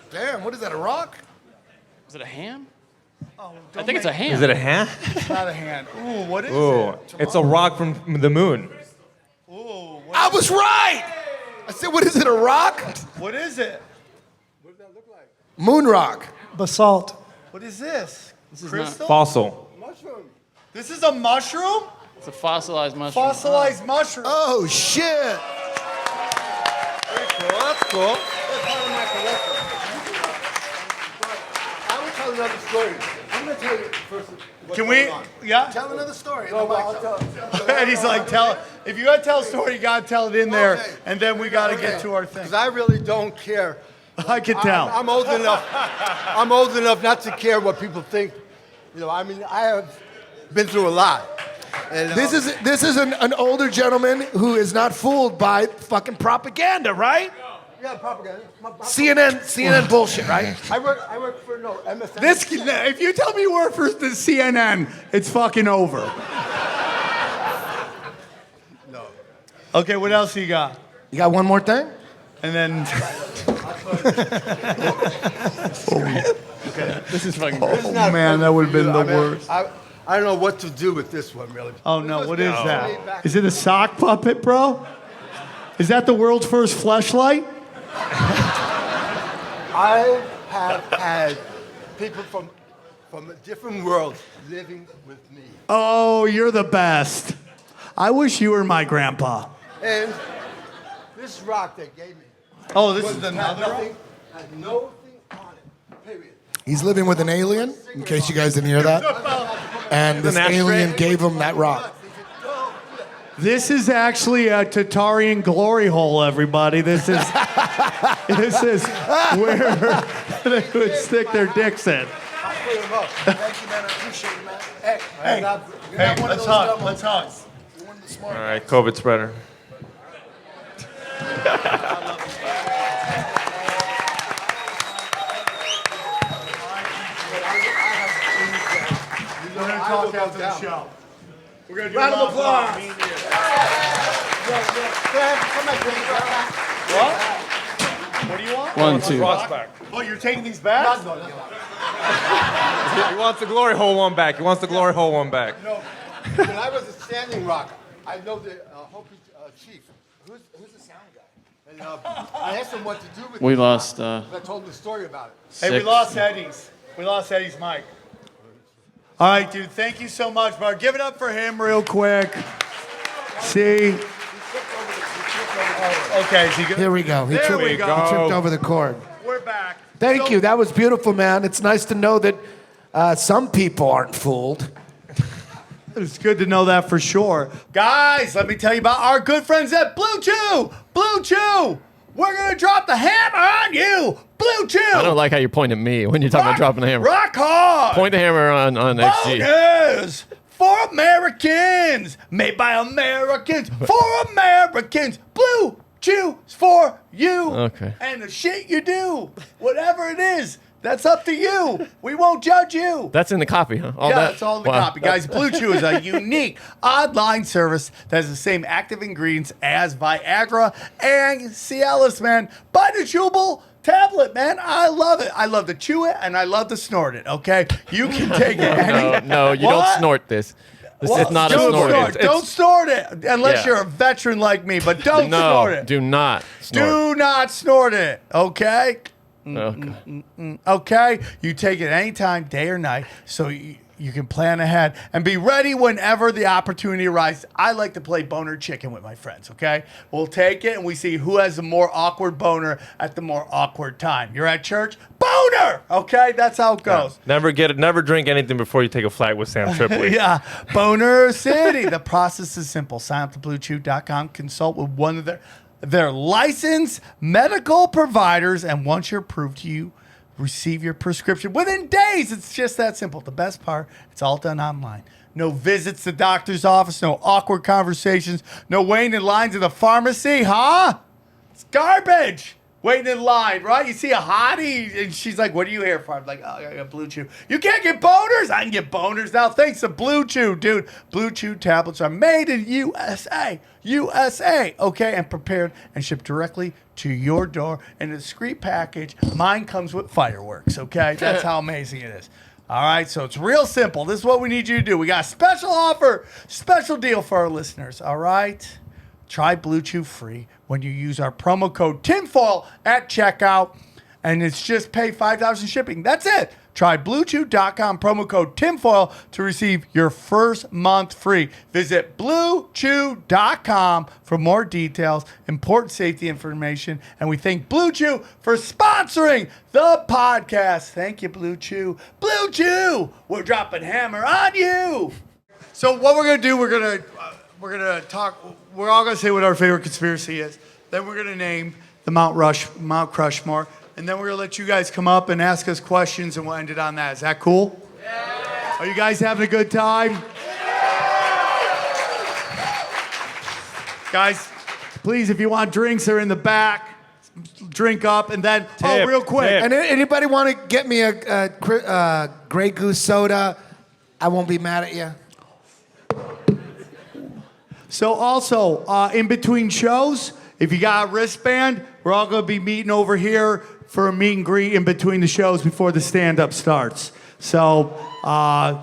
Damn, what is that, a rock? Is it a ham? Oh, I think it's a ham. Is it a hand? Not a hand. Ooh, what is Ooh, it? it's a rock from the moon. I was right. I said, what is it, a rock? What is it? What does that look like? Moon rock. Basalt. What is this? This is Crystal? Fossil. Mushroom. This is a mushroom? It's a fossilized mushroom. Fossilized mushroom. Oh, shit. Very cool. That's cool. That's part of my collection. I will tell another story. I'm going to tell you first what's Can we? going on. Yeah. Tell another story. No, but I'll tell. And he's like, tell. If you gotta tell a story, you gotta tell it in there, Okay. and then we gotta get to our thing. Because I really don't care. I can tell. I'm old enough. I'm old enough not to care what people think. You know, I mean, I have been through a lot. And, This is an older gentleman who is not fooled by fucking propaganda, right? yeah, propaganda. CNN bullshit, right? I work for MSN. If you tell me you work for the CNN, it's fucking over. No. Okay, what else you got? You got one more thing? And then. This is fucking This great. is not man, fun that would've for been you. the worst. I don't know what to do with this one, really. Oh no, what is way that? back. Is it a sock puppet, bro? Is that the world's first fleshlight? I have had people from different worlds living with me. Oh, you're the best. I wish you were my grandpa. And this rock they gave me Oh, this is had another rock? nothing, had nothing on it, period. He's living with an alien, in case you guys didn't hear that. And this alien gave him that rock. This is actually a Tatarian glory hole, everybody. This is where they would stick their dicks in. I'll put them up. Thank you, man. I appreciate it, man. Hey, Hey, let's hug. Let's hug. All right, COVID spreader. We're gonna talk after the show. We're gonna do Round of love applause. talk, me and you. What? What do you want? 1, 2. Ross back. Oh, you're taking these back? He wants the glory hole one back. He wants the glory hole one back. No, when I was a standing rock, I know the Hopi chief. Who's the sound guy? And I asked him what to do with We it. lost. I told him the story about it. Hey, we 6. lost Eddie's. We lost Eddie's mic. All right, dude. Thank you so much, bro. Give it up for him real quick. See? Oh, okay, is he good? Here we go. He There tripped, we he go. tripped over the cord. We're back. Thank So- you. That was beautiful, man. It's nice to know that some people aren't fooled. It's good to know that for sure. Guys, let me tell you about our good friends at Blue Chew. Blue Chew. We're going to drop the hammer on you. Blue Chew. I don't like how you're pointing at me when you're talking about dropping the hammer. Rock hard. Point the hammer on XG. Bonus for Americans. Made by Americans for Americans. Blue Chew for you. Okay. And the shit you do, whatever it is, that's up to you. We won't judge you. That's in the copy, huh? All Yeah, that? that's all in the Wow. copy. Guys, Blue Chew is a unique online service that has the same active ingredients as Viagra and Cialis, man. Buy the chewable tablet, man. I love it. I love to chew it and I love to snort it, okay? You can take it. No, you What? don't snort this. This is not a Don't snort. snort. Don't snort it unless Yeah. you're a veteran like me, but don't no, snort it. do not snort. Do not snort it, okay? Okay. Okay? You take it anytime, day or night, so you can plan ahead and be ready whenever the opportunity arises. I like to play boner chicken with my friends, okay? We'll take it and we see who has the more awkward boner at the more awkward time. You're at church, boner! Okay? That's how it goes. Never drink anything before you take a flight with Sam Tripoli. Yeah, Boner City. The process is simple. Sign up to BlueChew.com, consult with one of their licensed medical providers, and once you're approved, you receive your prescription within days. It's just that simple. The best part, it's all done online. No visits to the doctor's office, no awkward conversations, no waiting in lines at the pharmacy, huh? It's garbage. Waiting in line, right? You see a hottie, and she's like, what are you here for? I'm like, oh, I got Blue Chew. You can't get boners? I can get boners now thanks to Blue Chew, dude. Blue Chew tablets are made in USA. USA, okay? And prepared and shipped directly to your door in a discreet package. Mine comes with fireworks, okay? That's how amazing it is. All right, so it's real simple. This is what we need you to do. We got a special offer, special deal for our listeners, all right? Try Blue Chew free when you use our promo code TINFOIL at checkout. And it's just pay $5 in shipping. That's it. Try BlueChew.com, promo code TINFOIL to receive your first month free. Visit BlueChew.com for more details, important safety information. And we thank Blue Chew for sponsoring the podcast. Thank you, Blue Chew. Blue Chew, we're dropping hammer on you. So what we're going to do, we're going to talk, we're all going to say what our favorite conspiracy is. Then we're going to name the Mount Crushmore. And then we're going to let you guys come up and ask us questions, and we'll end it on that. Is that cool? Yeah. Are you guys having a good time? Yeah. Guys, please, if you want drinks, they're in the back. Drink up, and then, real quick. And anybody want to get me a Grey Goose soda? I won't be mad at you. So also, in between shows, if you got a wristband, we're all going to be meeting over here for a meet and greet in between the shows before the stand-up starts. So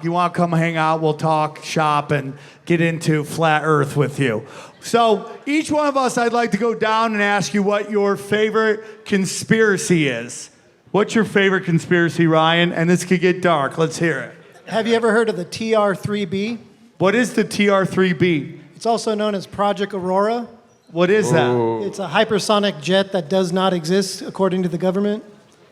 you want to come hang out, we'll talk, shop, and get into flat earth with you. So each one of us, I'd like to go down and ask you what your favorite conspiracy is. What's your favorite conspiracy, Ryan? And this could get dark. Let's hear it. Have you ever heard of the TR-3B? What is the TR-3B? It's also known as Project Aurora. What is that? It's a hypersonic jet that does not exist according to the government.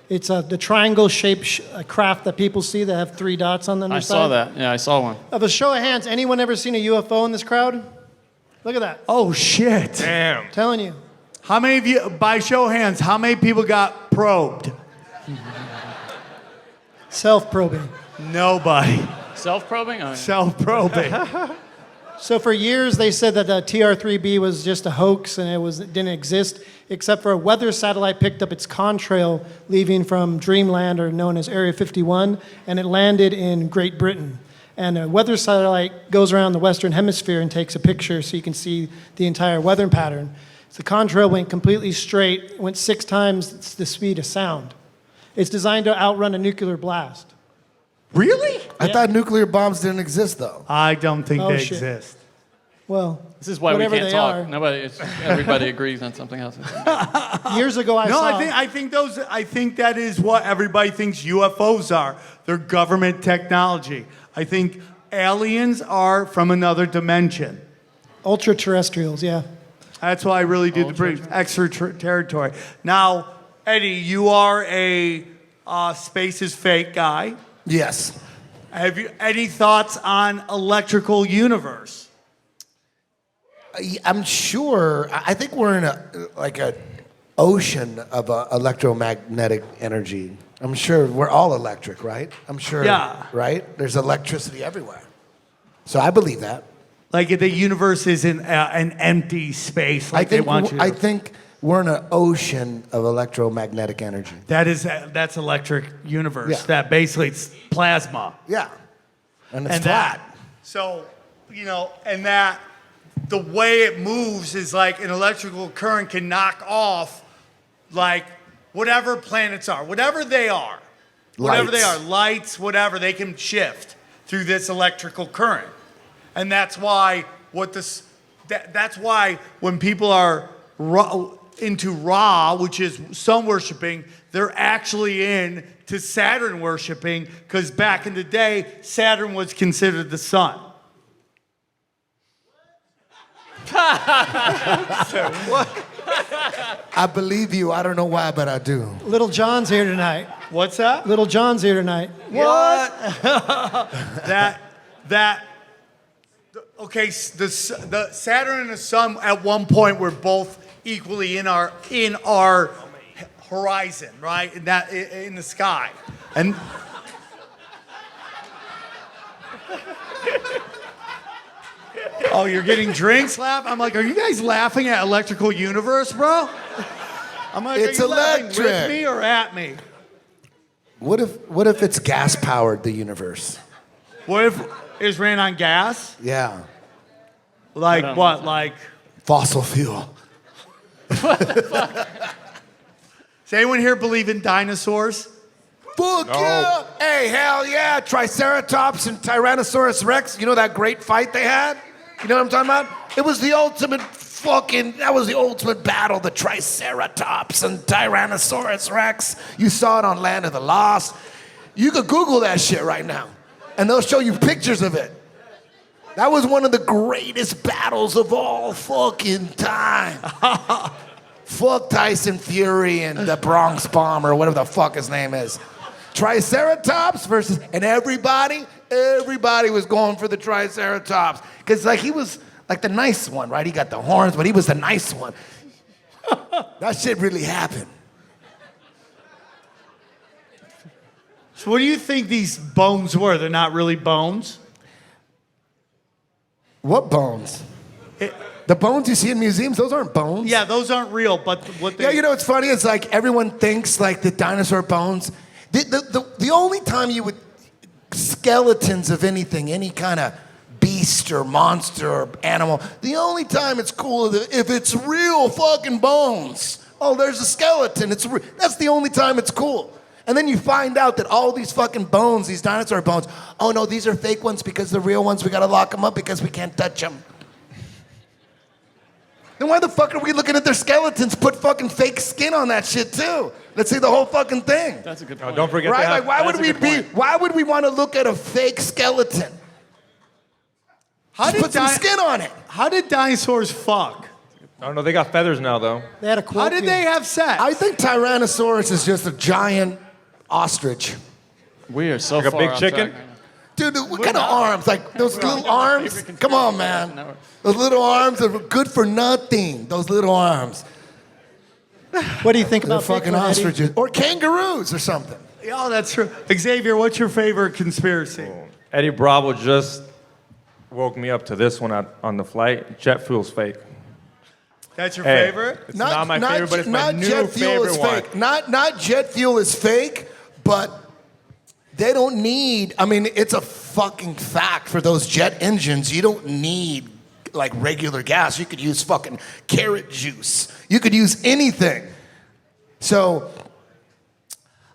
It's the triangle-shaped craft that people see that have 3 dots on the underside. I saw that. Yeah, I saw one. Of a show of hands, anyone ever seen a UFO in this crowd? Look at that. Oh, shit. Damn. Telling you. How many of you, by show of hands, how many people got probed? Self-probing. Nobody. Self-probing? Oh, yeah. Self-probing. So for years, they said that the TR-3B was just a hoax and it didn't exist, except for a weather satellite picked up its contrail leaving from Dreamland, or known as Area 51, and it landed in Great Britain. And a weather satellite goes around the Western Hemisphere and takes a picture so you can see the entire weather pattern. So the contrail went completely straight, went 6 times the speed of sound. It's designed to outrun a nuclear blast. Really? I thought nuclear bombs didn't exist, though. I don't think they shit. exist. Well, This is why we whatever can't they talk. are. Everybody agrees on something else. Years ago, I No, saw. I think that is what everybody thinks UFOs are. They're government technology. I think aliens are from another dimension. Ultra-terrestrials, yeah. That's why I really do the brief. Extraterritorial. Now, Eddie, you are a space is fake guy. Yes. Have you any thoughts on electrical universe? I'm sure. I think we're in a ocean of electromagnetic energy. I'm sure we're all electric, right? I'm sure. Yeah. Right? There's electricity everywhere. So I believe that. Like the universe is in an empty space, like they want you to. I think we're in an ocean of electromagnetic energy. That's electric universe. Yeah. That basically it's plasma. Yeah. And it's And flat. So, and that the way it moves is like an electrical current can knock off like whatever planets are, whatever they are. Whatever they are, lights, whatever, they can shift through this electrical current. And that's why that's why when people are into Ra, which is sun worshiping, they're actually into Saturn worshiping, because back in the day, Saturn was considered the sun. I believe you. I don't know why, but I do. Little John's here tonight. What's that? Little John's here tonight. What? Okay, the Saturn and the sun at one point were both equally in our horizon, right? In the sky. And oh, you're getting drinks laugh? I'm like, are you guys laughing at electrical universe, bro? I'm like, It's are you laughing electric. with me or at me? What if it's gas powered, the universe? What if it's ran on gas? Yeah. Like what? Like fossil fuel. Does anyone here believe in dinosaurs? Fuck yeah! Hey, hell yeah! Triceratops and Tyrannosaurus Rex. You know that great fight they had? You know what I'm talking about? It was the ultimate that was the ultimate battle, the Triceratops and Tyrannosaurus Rex. You saw it on Land of the Lost. You could Google that shit right now, and they'll show you pictures of it. That was one of the greatest battles of all fucking time. Fuck Tyson Fury and the Bronx Bomber, or whatever the fuck his name is. Triceratops versus, and everybody was going for the Triceratops. Because like he was like the nice one, right? He got the horns, but he was the nice one. That shit really happened. So what do you think these bones were? They're not really bones? What bones? The bones you see in museums, those aren't bones. Yeah, those aren't real, but what they... Yeah, you know what's funny? It's like everyone thinks like the dinosaur bones. The only time you would... Skeletons of anything, any kind of beast or monster or animal, the only time it's cool is if it's real fucking bones. Oh, there's a skeleton. That's the only time it's cool. And then you find out that all these fucking bones, these dinosaur bones, oh no, these are fake ones because the real ones, we gotta lock them up because we can't touch them. Then why the fuck are we looking at their skeletons? Put fucking fake skin on that shit too. Let's see the whole fucking thing. That's a good point. Don't forget Right? that. Like why would we want to look at a fake skeleton? Just put some skin on it. How did dinosaurs fuck? I don't know. They got feathers now, though. They had a How did they have sex? I think Tyrannosaurus is just a giant ostrich. We are so Like a far big off chicken? track right now. Dude, what kind of arms? Like those little arms? Come on, man. Those little arms are good for nothing. Those little arms. What do you think They're about fucking Bigfoot, Eddie? ostriches. Or kangaroos or something. Oh, that's true. Xavier, what's your favorite conspiracy? Eddie Bravo just woke me up to this one on the flight. Jet fuel's fake. That's your Hey, favorite? It's not my favorite, but it's my new jet fuel favorite is one. fake. Not jet fuel is fake, but they don't need, I mean, it's a fucking fact for those jet engines. You don't need like regular gas. You could use fucking carrot juice. You could use anything. So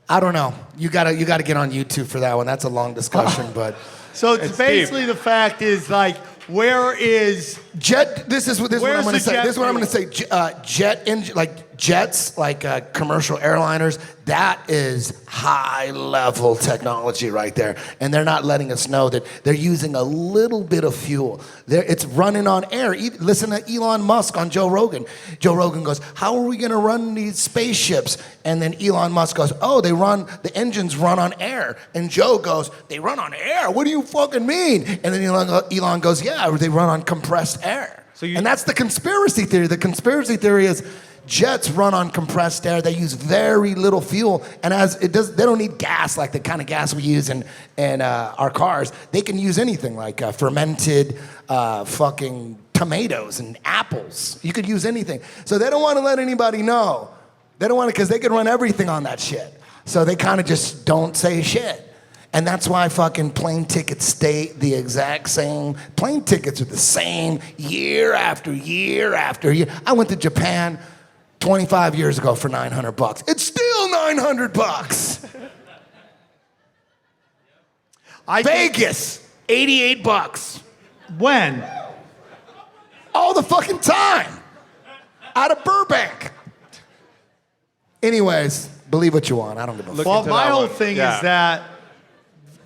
I don't know. You gotta get on YouTube for that one. That's a long discussion, but So it's basically the fact is like, where is jet? This is what I'm Where's going the to say. jet This is what I'm going fuel? to say. Jet engine, like jets, like commercial airliners. That is high level technology right there, and they're not letting us know that they're using a little bit of fuel. It's running on air. Listen to Elon Musk on Joe Rogan. Joe Rogan goes, "How are we going to run these spaceships?" And then Elon Musk goes, "Oh, the engines run on air." And Joe goes, "They run on air? What do you fucking mean?" And then Elon goes, "Yeah, they run on compressed air." And that's the conspiracy theory. The conspiracy theory is jets run on compressed air. They use very little fuel, and they don't need gas like the kind of gas we use in our cars. They can use anything like fermented fucking tomatoes and apples. You could use anything. So they don't want to let anybody know. They don't want to, because they could run everything on that shit. So they kind of just don't say shit. And that's why fucking plane tickets stay the exact same. Plane tickets are the same year after year after year. I went to Japan 25 years ago for $900. It's still $900. Vegas, $88. When? All the fucking time. Out of Burbank. Anyways, believe what you want. I don't give a fuck. Well, my whole thing is that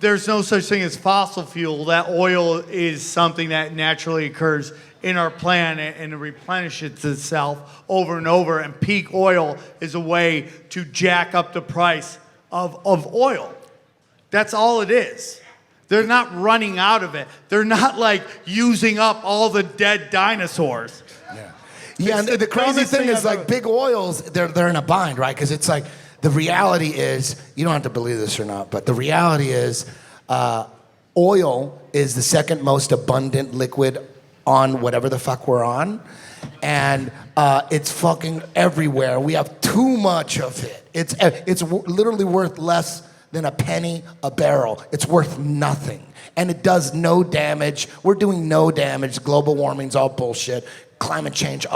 there's no such thing as fossil fuel. That oil is something that naturally occurs in our planet and it replenishes itself over and over. And peak oil is a way to jack up the price of oil. That's all it is. They're not running out of it. They're not like using up all the dead dinosaurs. Yeah, and the crazy thing is like big oils, they're in a bind, right? Because it's like, the reality is, you don't have to believe this or not, but the reality is oil is the second most abundant liquid on whatever the fuck we're on. And it's fucking everywhere. We have too much of it. It's literally worth less than a penny a barrel. It's worth nothing. And it does no damage. We're doing no damage. Global warming's all bullshit. Climate change,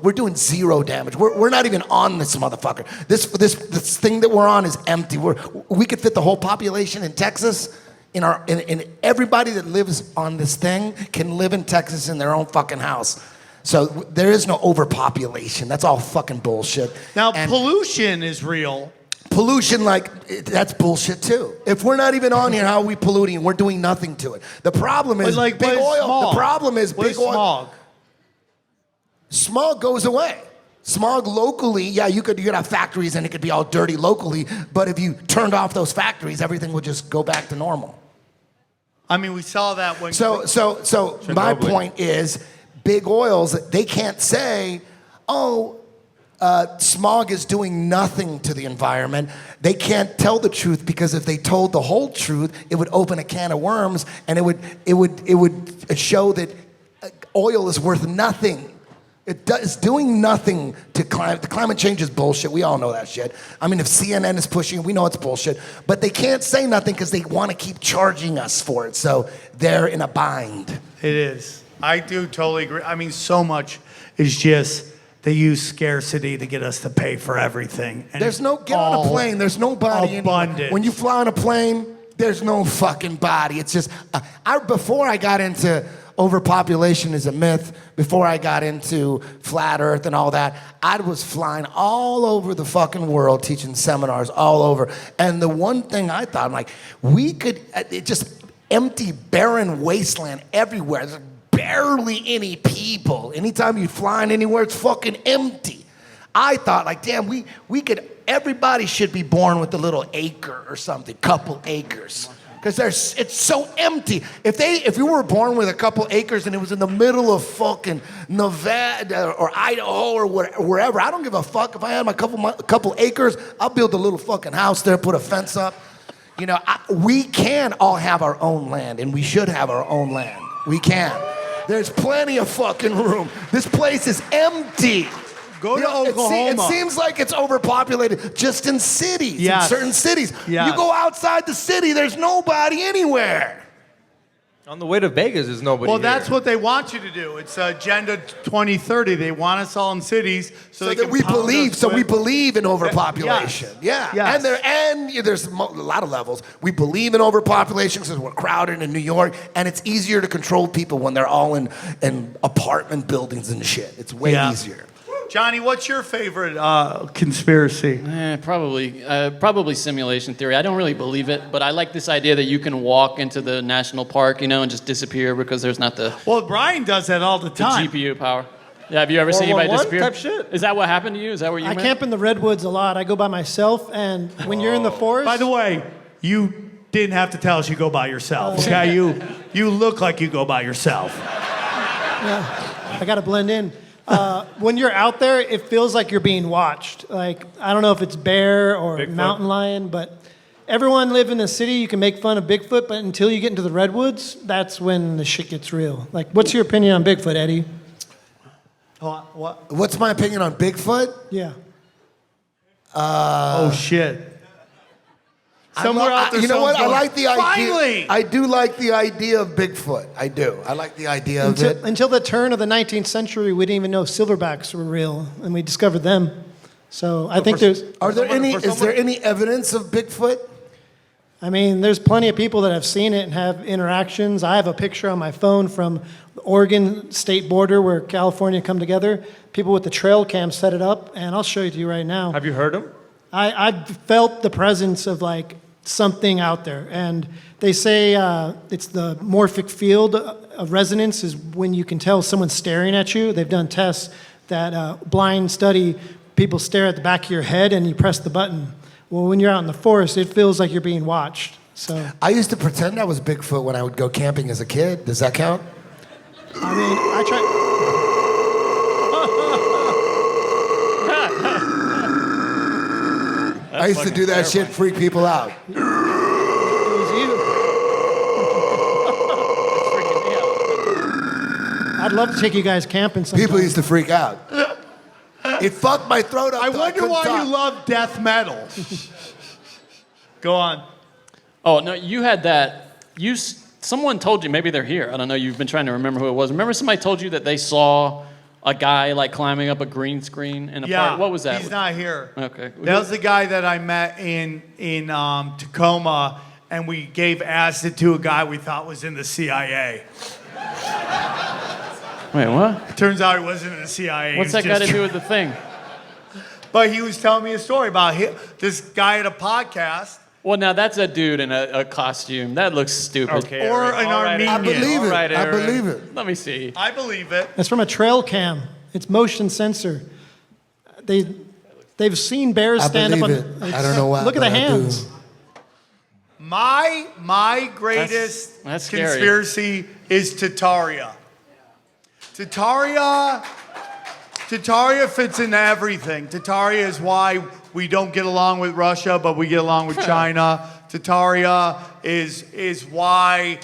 we're doing zero damage. We're not even on this motherfucker. This thing that we're on is empty. We could fit the whole population in Texas. In everybody that lives on this thing can live in Texas in their own fucking house. So there is no overpopulation. That's all fucking bullshit. Now, And pollution is real. pollution, that's bullshit too. If we're not even on here, how are we polluting? We're doing nothing to it. The problem is But big what is oil. smog? The problem is What big is oil. smog? Smog goes away. Smog locally, yeah, you could have factories and it could be all dirty locally, but if you turned off those factories, everything would just go back to normal. I mean, we saw that when. So my point is, big oils, they can't say, smog is doing nothing to the environment. They can't tell the truth, because if they told the whole truth, it would open a can of worms, and it would show that oil is worth nothing. It's doing nothing to climate. The climate change is bullshit. We all know that shit. I mean, if CNN is pushing, we know it's bullshit. But they can't say nothing because they want to keep charging us for it. So they're in a bind. It is. I do totally agree. I mean, so much is just they use scarcity to get us to pay for everything. And There's no get on a plane. There's no body abundant. When you fly on a plane, there's no fucking body. It's just before I got into overpopulation is a myth, before I got into flat earth and all that, I was flying all over the fucking world teaching seminars all over. And the one thing I thought, I'm like, we could, it just empty, barren wasteland everywhere. There's barely any people. Anytime you're flying anywhere, it's fucking empty. I thought, like, damn, we could, everybody should be born with a little acre or something, couple acres. Because it's so empty. If you were born with a couple acres and it was in the middle of fucking Nevada or Idaho or wherever, I don't give a fuck. If I had my couple acres, I'll build a little fucking house there, put a fence up. You know, we can all have our own land, and we should have our own land. We can. There's plenty of fucking room. This place is empty. Go to Oklahoma. It seems like it's overpopulated just in cities, in certain cities. Yes. You go outside the city, there's nobody anywhere. On the way to Vegas, there's nobody Well, here. that's what they want you to do. It's Agenda 2030. They want us all in cities so they that can we pound believe. us So with- we believe in overpopulation. Yes. Yeah, Yes. and there's a lot of levels. We believe in overpopulation because we're crowded in New York, and it's easier to control people when they're all in apartment buildings and shit. It's way easier. Johnny, what's your favorite conspiracy? Probably simulation theory. I don't really believe it, but I like this idea that you can walk into the national park, and just disappear because there's not the Well, Brian does that all the time. GPU power. Yeah, have you ever seen anybody 411 disappear? type shit. Is that what happened to you? Is that where you I went? camp in the redwoods a lot. I go by myself, and when you're in the forest, By the way, you didn't have to tell us you go by yourself. Okay, you look like you go by yourself. I got to blend in. When you're out there, it feels like you're being watched. Like, I don't know if it's bear or Bigfoot. mountain lion, but everyone live in the city. You can make fun of Bigfoot, but until you get into the redwoods, that's when the shit gets real. Like, what's your opinion on Bigfoot, Eddie? What? What's my opinion on Bigfoot? Yeah. Oh shit. Somewhere out there. You know what? I someone's like the going, idea. Finally. I do like the idea of Bigfoot. I do. I like the idea of it. Until the turn of the 19th century, we didn't even know silverbacks were real, and we discovered them. So I think there's. Is there any evidence of Bigfoot? I mean, there's plenty of people that have seen it and have interactions. I have a picture on my phone from the Oregon state border where California come together. People with the trail cam set it up, and I'll show it to you right now. Have you heard him? I felt the presence of like something out there, and they say it's the morphic field of resonance is when you can tell someone's staring at you. They've done tests that blind study. People stare at the back of your head, and you press the button. Well, when you're out in the forest, it feels like you're being watched. So I used to pretend I was Bigfoot when I would go camping as a kid. Does that count? I mean, I try. I used to do that shit, freak people out. It was you. I'd love to take you guys camping sometime. People used to freak out. It fucked my throat up. I till wonder couldn't why talk. you love death metal. Go on. Oh no, you had that. Someone told you. Maybe they're here. I don't know. You've been trying to remember who it was. Remember somebody told you that they saw a guy like climbing up a green screen in a park. What was that? He's not here. Okay. That was the guy that I met in Tacoma, and we gave acid to a guy we thought was in the CIA. Wait, what? Turns out he wasn't in the CIA. What's that got to do with the thing? But he was telling me a story about this guy at a podcast. Well, now that's a dude in a costume. That looks stupid. Okay, Or Eric. an All right, Armenian. I believe it. Right, I Aaron. believe it. Let me see. I believe it. It's from a trail cam. It's motion sensor. They've seen bears I stand up on. believe it. I don't know why, Look at the but I do. hands. My greatest That's scary. conspiracy is Tataria. Tataria fits into everything. Tataria is why we don't get along with Russia, but we get along with China. Tataria is why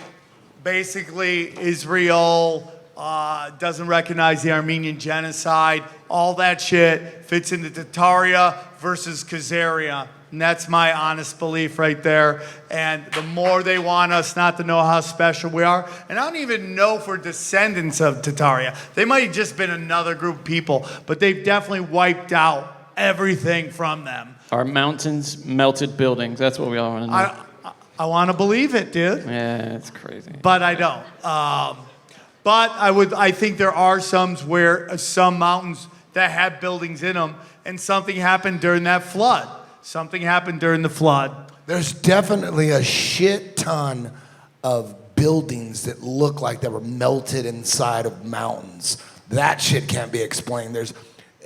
basically Israel doesn't recognize the Armenian genocide. All that shit fits into Tataria versus Khazaria. And that's my honest belief right there. And the more they want us not to know how special we are, and I don't even know if we're descendants of Tataria. They might have just been another group of people, but they've definitely wiped out everything from them. Our mountains, melted buildings. That's what we all want to know. I want to believe it, dude. Yeah, it's crazy. But I don't. But I think there are some mountains that have buildings in them, and something happened during that flood. Something happened during the flood. There's definitely a shit ton of buildings that look like they were melted inside of mountains. That shit can't be explained. There's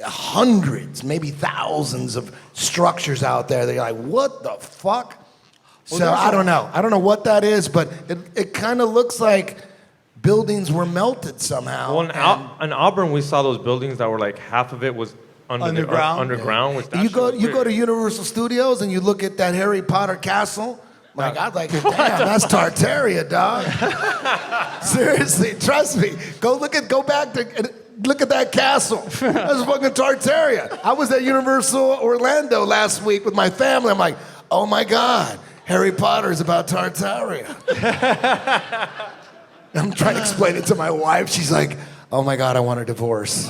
hundreds, maybe thousands of structures out there that you're like, what the fuck? Well, So I don't know. I don't know what that is, but it kind of looks like buildings were melted somehow. Well, in Auburn, we saw those buildings that were like half of it was Underground? underground. Which that You shit go was to weird. Universal Studios and you look at that Harry Potter castle. Like, I was like, damn, that's Tartaria, dog. Seriously, trust me. Go back to look at that castle. That's fucking Tartaria. I was at Universal Orlando last week with my family. I'm like, oh my God, Harry Potter is about Tartaria. I'm trying to explain it to my wife. She's like, oh my God, I want a divorce.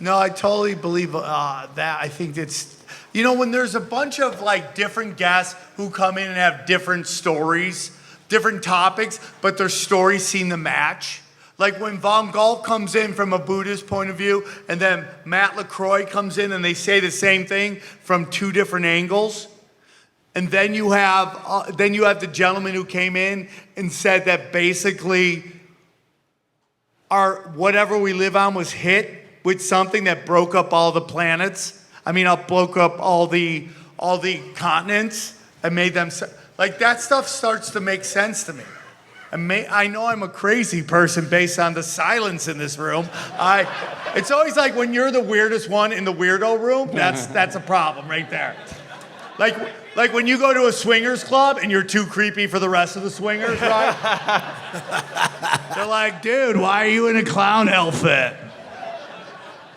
No, I totally believe that. I think it's, when there's a bunch of like different guests who come in and have different stories, different topics, but their stories seem to match. Like when Von Gall comes in from a Buddhist point of view, and then Matt LaCroix comes in and they say the same thing from two different angles. And then you have the gentleman who came in and said that basically whatever we live on was hit with something that broke up all the planets. I mean, broke up all the continents and made them like that stuff starts to make sense to me. I know I'm a crazy person based on the silence in this room. It's always like when you're the weirdest one in the weirdo room. That's a problem right there. Like when you go to a swingers club and you're too creepy for the rest of the swingers, right? They're like, dude, why are you in a clown outfit?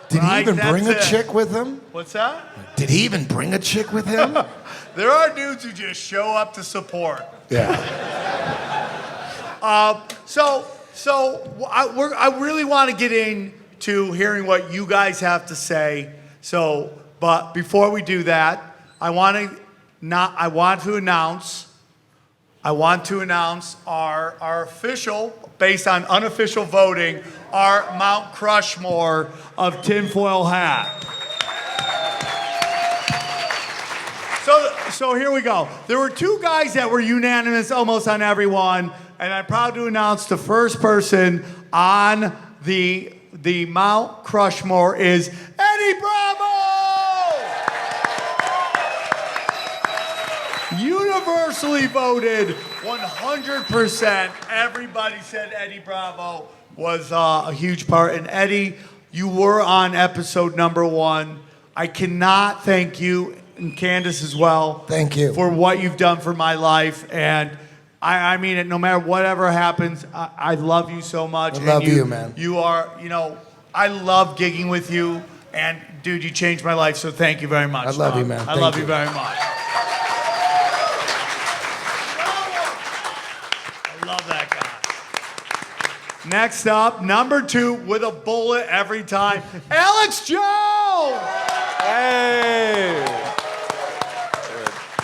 Did he even bring a chick with him? What's that? Did he even bring a chick with him? There are dudes who just show up to support. Yeah. So I really want to get into hearing what you guys have to say. But before we do that, I want to announce our official, based on unofficial voting, our Mount Crushmore of tinfoil hat. So here we go. There were two guys that were unanimous almost on everyone, and I'm proud to announce the first person on the Mount Crushmore is Eddie Bravo! Universally voted 100%. Everybody said Eddie Bravo was a huge part. And Eddie, you were on episode number 1. I cannot thank you, and Candace as well. Thank you. For what you've done for my life. And I mean it, no matter whatever happens, I love you so much. I love you, man. You are, I love gigging with you. And dude, you changed my life, so thank you very much. I love you, man. I Thank love you. you very much. I love that guy. Next up, number 2 with a bullet every time, Alex Jones! Hey!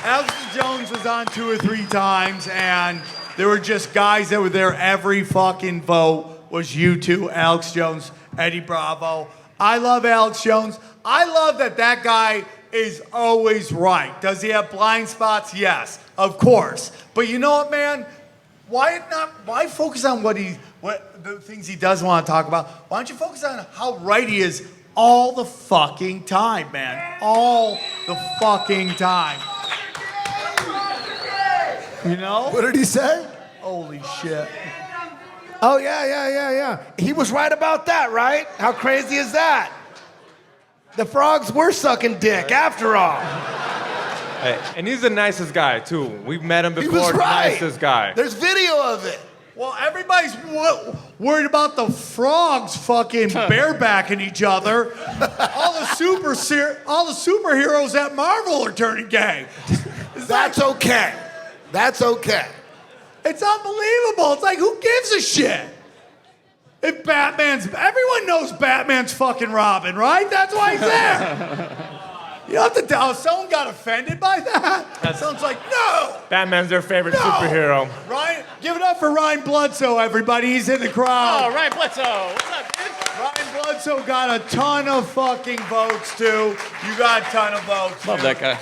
Alex Jones was on 2 or 3 times, and there were just guys that were there every fucking vote. was you two, Alex Jones, Eddie Bravo. I love Alex Jones. I love that guy is always right. Does he have blind spots? Yes, of course. But you know what, man? Why focus on what the things he doesn't want to talk about? Why don't you focus on how right he is all the fucking time, man? All the fucking time. You know? What did he say? Holy shit. Oh, yeah. He was right about that, right? How crazy is that? The frogs were sucking dick, after all. Hey, and he's the nicest guy, too. We've met him before. He was right. Nicest guy. There's video of it. Well, everybody's worried about the frogs fucking barebacking each other. All the superheroes at Marvel are turning gay. That's okay. That's okay. It's unbelievable. It's like, who gives a shit? If everyone knows Batman's fucking Robin, right? That's why he's there. You don't have to tell. Someone got offended by that? Someone's like, no. Batman's their favorite superhero. Ryan, give it up for Ryan Bloodsoe, everybody. He's in the crowd. Oh, Ryan Bledsoe. What's up, dude? Ryan Bloodsoe got a ton of fucking votes, too. You got a ton of votes. Love that guy.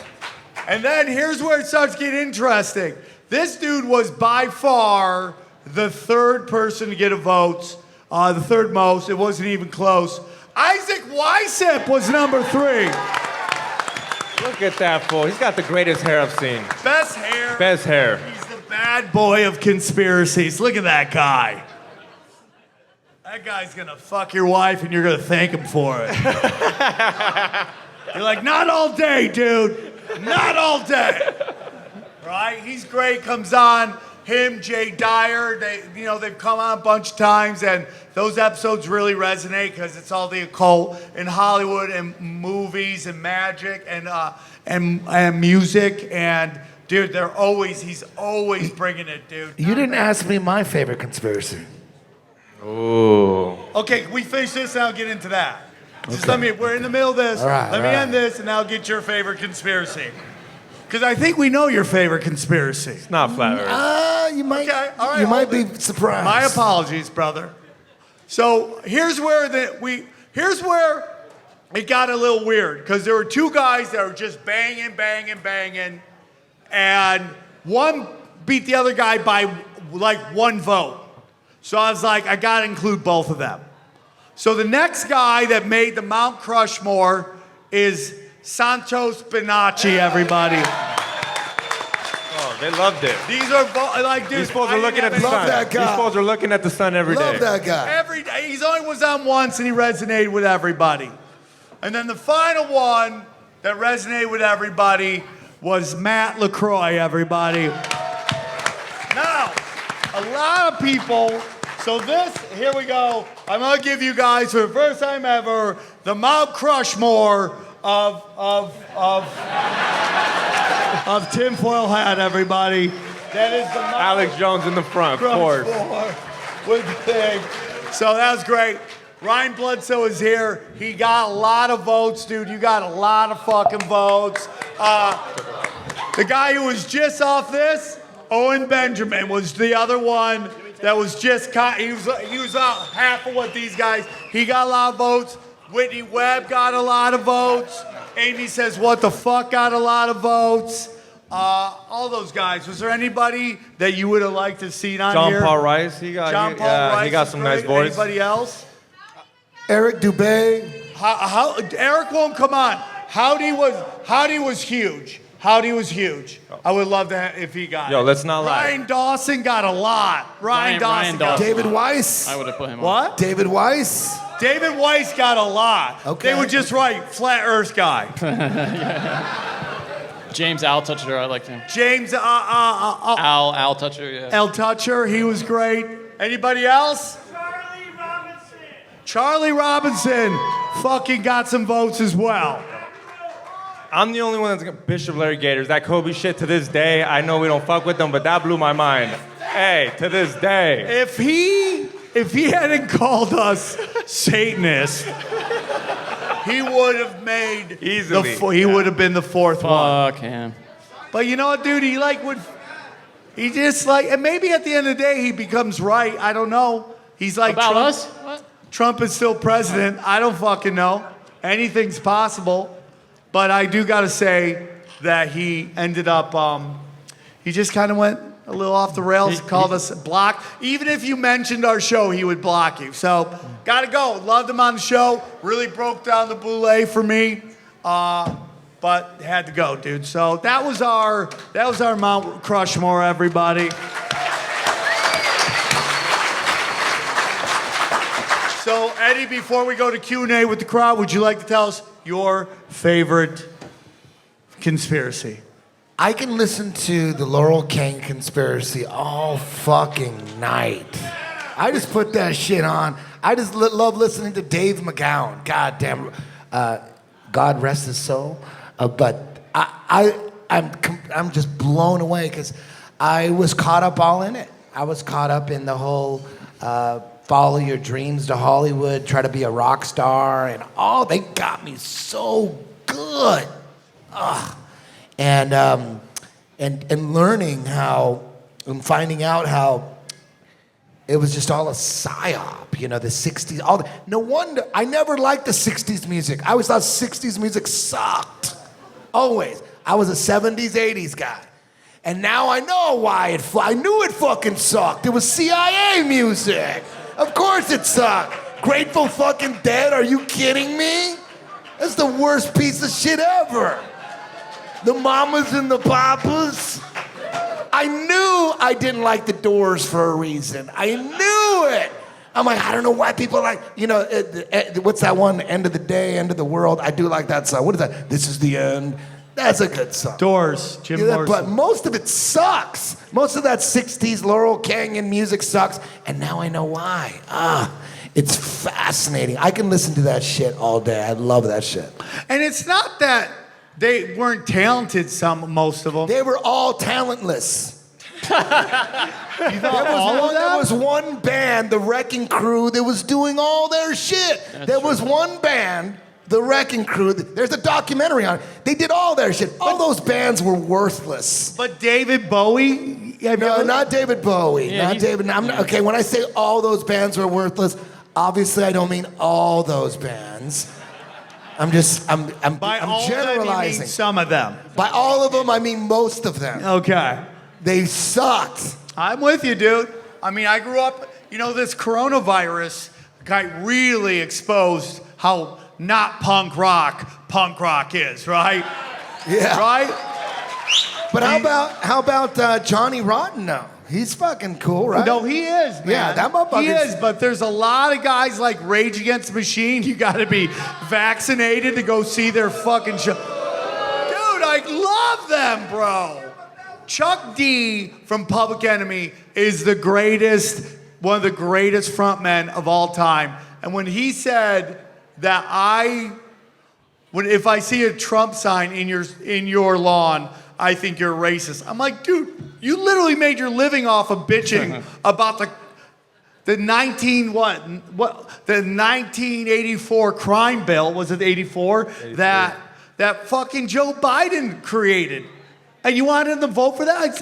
And then here's where it starts getting interesting. This dude was by far the third person to get a vote, the third most. It wasn't even close. Isaac Weissip was number 3. Look at that fool. He's got the greatest hair I've seen. Best hair. Best hair. He's the bad boy of conspiracies. Look at that guy. That guy's gonna fuck your wife and you're gonna thank him for it. You're like, not all day, dude. Not all day. Right? He's great. Comes on. Him, Jay Dyer. They've come on a bunch of times, and those episodes really resonate because it's all the occult in Hollywood and movies and magic and music. And dude, he's always bringing it, dude. You didn't ask me my favorite conspiracy. Ooh. Okay, can we finish this and I'll get into that? Just we're in the middle of this. All right, let me end this and I'll get your favorite conspiracy. Because I think we know your favorite conspiracy. It's not flat Earth. You might. Okay, all right, you might be surprised. My apologies, brother. So here's where it got a little weird because there were two guys that were just banging, and one beat the other guy by like 1 vote. So I was like, I gotta include both of them. So the next guy that made the Mount Crushmore is Santos Bonacci, everybody. Oh, they loved it. These are like, dude. These fools are looking at the sun. Love that guy. These fools are looking at the sun every day. Love that guy. Every day. He's only was on once and he resonated with everybody. And then the final one that resonated with everybody was Matt LaCroix, everybody. Now, a lot of people, here we go. I'm gonna give you guys, for the first time ever, the Mount Crushmore of tinfoil hat, everybody. That is the Mount Alex Jones in the front, of course. With the thing. So that was great. Ryan Bledsoe is here. He got a lot of votes, dude. You got a lot of fucking votes. The guy who was just off this, Owen Benjamin, was the other one that was just he was half of what these guys. He got a lot of votes. Whitney Webb got a lot of votes. Amy Says What the Fuck got a lot of votes. All those guys. Was there anybody that you would have liked to see on here? John Paul Rice. He got some nice voice. Anybody else? Eric Dubé. How Eric won't come on. Howdy was huge. Howdy was huge. I would love that if he got it. Let's not lie. Ryan Dawson got a lot. Ryan Dawson got David Weiss. I would have put him on. What? David Weiss. David Weiss got a lot. Okay. They would just write Flat Earth guy. James Al Toucher, I liked him. James Al Toucher, yeah. Al Toucher, he was great. Anybody else? Charlie Robinson fucking got some votes as well. I'm the only one that's got Bishop Larry Gators. That Kobe shit to this day, I know we don't fuck with them, but that blew my mind. Hey, to this day. If he hadn't called us Satanists, he would have made easily. He would have been the fourth one. Fuck him. But you know what, dude? He just and maybe at the end of the day he becomes right. I don't know. He's like, About Trump, us? What? Trump is still president. I don't fucking know. Anything's possible. But I do got to say that he ended up, he just kind of went a little off the rails, called us block. Even if you mentioned our show, he would block you. So, got to go. Loved him on the show. Really broke down the boule for me. But had to go, dude. So that was our Mount Crushmore, everybody. So Eddie, before we go to Q&A with the crowd, would you like to tell us your favorite conspiracy? I can listen to the Laurel King conspiracy all fucking night. I just put that shit on. I just love listening to Dave McGowan. God damn. God rest his soul. But I'm just blown away because I was caught up all in it. I was caught up in the whole follow your dreams to Hollywood, try to be a rock star, and they got me so good. And learning how, and finding out how it was just all a psyop, you know, the 60s. No wonder, I never liked the 60s music. I always thought 60s music sucked. Always. I was a 70s, 80s guy. And now I know why I knew it fucking sucked. It was CIA music. Of course it sucked. Grateful fucking Dead, are you kidding me? That's the worst piece of shit ever. The Mamas and the Papas. I knew I didn't like the Doors for a reason. I knew it. I'm like, I don't know why people like, you know, what's that one? End of the Day, End of the World. I do like that song. What is that? This is the End. That's a good song. Doors, Jim Morrison. But most of it sucks. Most of that 60s Laurel Canyon music sucks. And now I know why. It's fascinating. I can listen to that shit all day. I love that shit. And it's not that they weren't talented, most of them. They were all talentless. There was one band, the Wrecking Crew, that was doing all their shit. There was one band, the Wrecking Crew. There's a documentary on it. They did all their shit. All those bands were worthless. But David Bowie? No, not David Bowie. Yeah, not David. Okay, when I say all those bands were worthless, obviously I don't mean all those bands. I'm By all generalizing. of them, you mean some of them. By all of them, I mean most of them. Okay. They sucked. I'm with you, dude. I mean, I grew up, you know, this coronavirus got really exposed how not punk rock is, right? Yeah. Right? But how about Johnny Rotten now? He's fucking cool, right? No, he is, man. Yeah, that motherfucker. He is, but there's a lot of guys like Rage Against the Machine. You got to be vaccinated to go see their fucking show. Dude, I love them, bro. Chuck D from Public Enemy is one of the greatest frontmen of all time. And when he said that if I see a Trump sign in your lawn, I think you're racist. I'm like, dude, you literally made your living off of bitching about the 1984 crime bill. Was it 84? That fucking Joe Biden created. And you wanted them to vote for that?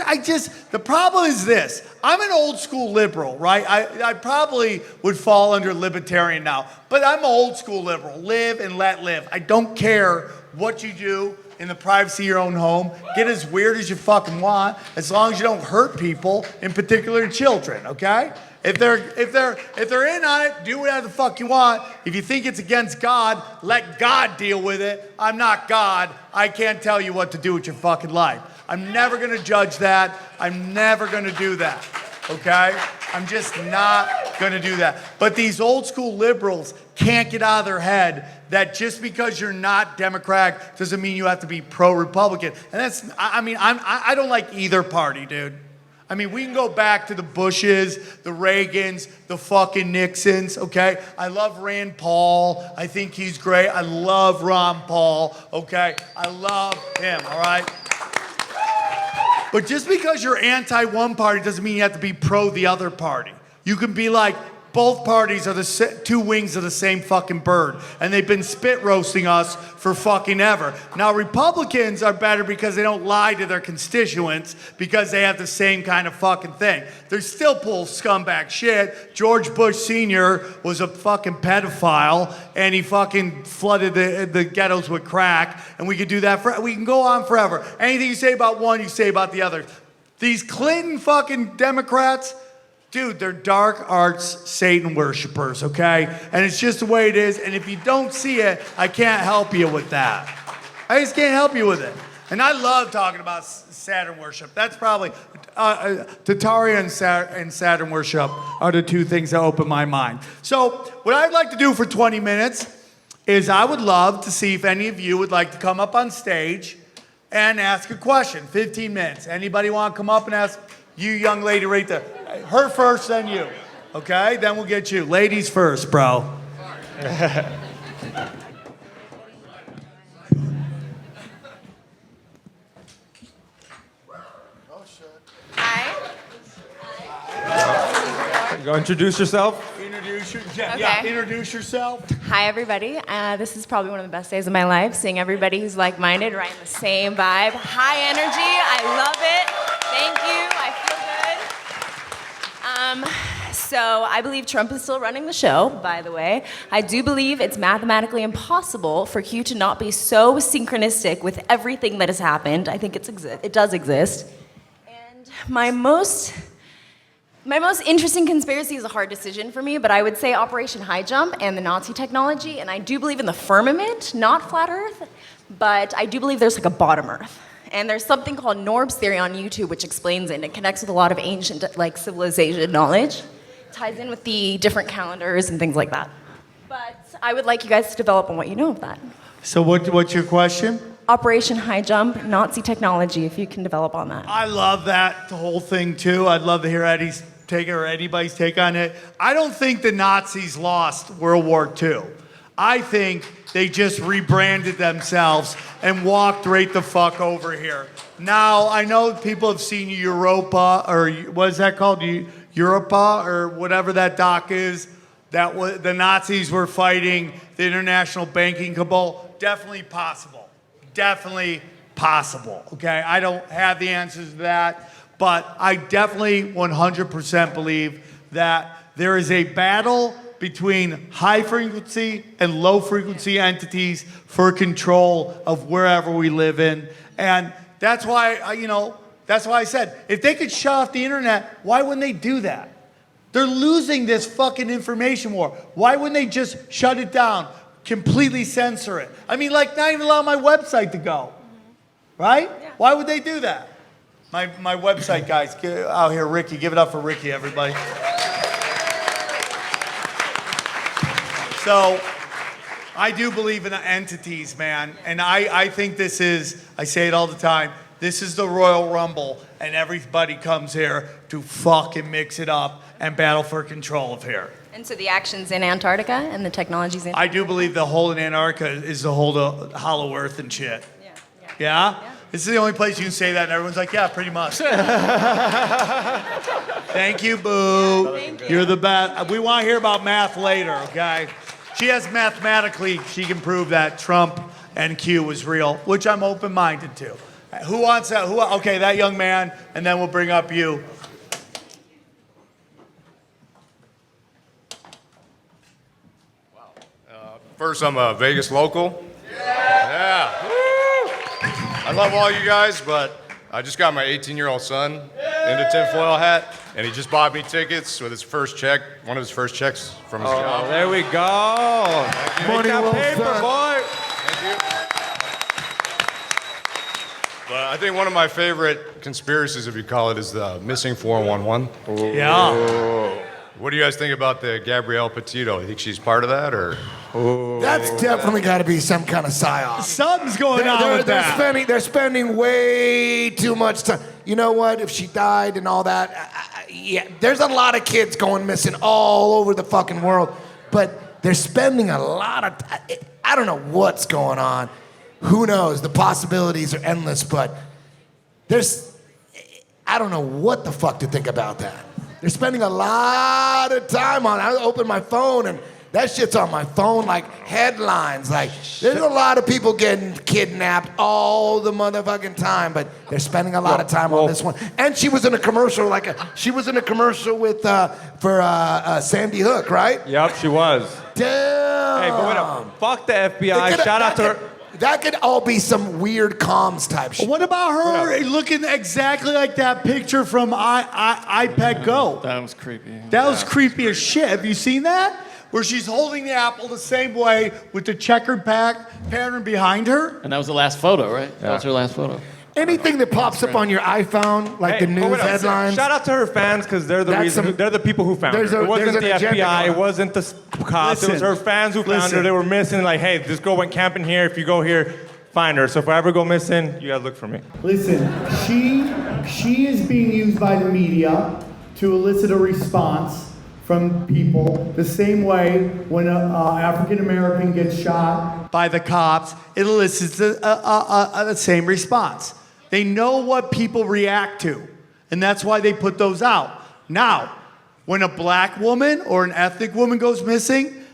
The problem is this. I'm an old school liberal, right? I probably would fall under libertarian now, but I'm an old school liberal. Live and let live. I don't care what you do in the privacy of your own home. Get as weird as you fucking want, as long as you don't hurt people, in particular children, okay? If they're in on it, do whatever the fuck you want. If you think it's against God, let God deal with it. I'm not God. I can't tell you what to do with your fucking life. I'm never gonna judge that. I'm never gonna do that, okay? I'm just not gonna do that. But these old school liberals can't get out of their head that just because you're not Democrat doesn't mean you have to be pro-Republican. And I don't like either party, dude. I mean, we can go back to the Bushes, the Reagans, the fucking Nixons, okay? I love Rand Paul. I think he's great. I love Ron Paul, okay? I love him, all right? But just because you're anti one party doesn't mean you have to be pro the other party. You can be like, Both parties are the two wings of the same fucking bird, and they've been spit roasting us for fucking ever. Now, Republicans are better because they don't lie to their constituents because they have the same kind of fucking thing. They still pull scumbag shit. George Bush Sr. was a fucking pedophile, and he fucking flooded the ghettos with crack, and we could do that we can go on forever. Anything you say about one, you say about the other. These Clinton fucking Democrats, dude, they're dark arts Satan worshipers, okay? And it's just the way it is. And if you don't see it, I can't help you with that. I just can't help you with it. And I love talking about Saturn worship. That's probably, Tataria and Saturn worship are the two things that open my mind. So what I'd like to do for 20 minutes is I would love to see if any of you would like to come up on stage and ask a question. 15 minutes. Anybody want to come up and ask? You young lady right there. Her first, then you. Okay? Then we'll get you. Ladies first, bro. Go introduce yourself. Introduce yourself. Hi, everybody. This is probably one of the best days of my life, seeing everybody who's like-minded, right in the same vibe. High energy. I love it. Thank you. I feel good. So I believe Trump is still running the show, by the way. I do believe it's mathematically impossible for Q to not be so synchronistic with everything that has happened. I think it does exist. And my most interesting conspiracy is a hard decision for me, but I would say Operation High Jump and the Nazi technology, and I do believe in the firmament, not flat Earth, but I do believe there's like a bottom Earth. And there's something called Norb's theory on YouTube which explains it, and it connects with a lot of ancient like civilization knowledge. It ties in with the different calendars and things like that. But I would like you guys to develop on what you know of that. So what's your question? Operation High Jump, Nazi technology, if you can develop on that. I love that whole thing too. I'd love to hear Eddie's take or anybody's take on it. I don't think the Nazis lost World War II. I think they just rebranded themselves and walked right the fuck over here. Now, I know people have seen Europa, or what is that called? Europa, or whatever that doc is, that the Nazis were fighting the international banking cabal. Definitely possible. Definitely possible, okay? I don't have the answers to that, but I definitely 100% believe that there is a battle between high frequency and low frequency entities for control of wherever we live in. And that's why, that's why I said, if they could shut off the internet, why wouldn't they do that? They're losing this fucking information war. Why wouldn't they just shut it down, completely censor it? I mean, like, not even allow my website to go, right? Yeah. Why would they do that? My website, guys, out here, Ricky, give it up for Ricky, everybody. So, I do believe in entities, man, and I think this is, I say it all the time, this is the Royal Rumble, and everybody comes here to fucking mix it up and battle for control of here. And so the action's in Antarctica and the technology's in... I do believe the hole in Antarctica is the whole hollow earth and shit. Yeah? This is the only place you can say that, and everyone's like, yeah, pretty much. Thank you, Boo. Thank you. You're the best. We want to hear about math later, okay? She has mathematically, she can prove that Trump and Q was real, which I'm open-minded to. Who wants that? Okay, that young man, and then we'll bring up you. First, I'm a Vegas local. Yeah. I love all you guys, but I just got my 18-year-old son into tinfoil hat, and he just bought me tickets with his first check, one of his first checks from his job. There we go. Money well paper, boy. Thank you. But I think one of my favorite conspiracies, if you call it, is the missing 411. Yeah. What do you guys think about the Gabrielle Petito? You think she's part of that, or? That's definitely got to be some kind of psyop. Something's going on with that. They're spending way too much time. You know what? If she died and all that, yeah, there's a lot of kids going missing all over the fucking world. But they're spending a lot of. I don't know what's going on. Who knows? The possibilities are endless. But I don't know what the fuck to think about that. They're spending a lot of time on it. I open my phone and that shit's on my phone like headlines. Like, there's a lot of people getting kidnapped all the motherfucking time, but they're spending a lot of time on this one. And she was in a commercial, she was in a commercial with for Sandy Hook, right? Yep, she was. Damn. Hey, but wait up. Fuck the FBI. Shout out to her. That could all be some weird comms type shit. What about her looking exactly like that picture from iPad Go? That was creepy. That was creepy as shit. Have you seen that? Where she's holding the apple the same way with the checkered pattern behind her. And that was the last photo, right? That was her last photo. Anything that pops up on your iPhone, like the news headlines. Shout out to her fans because they're the reason. They're the people who found her. It wasn't the FBI. It wasn't the cops. It was her fans who found her. They were missing. Like, hey, this girl went camping here. If you go here, find her. So if I ever go missing, you guys look for me. Listen, she is being used by the media to elicit a response from people the same way when an African American gets shot by the cops, it elicits the same response. They know what people react to, and that's why they put those out. Now, when a black woman or an ethnic woman goes missing,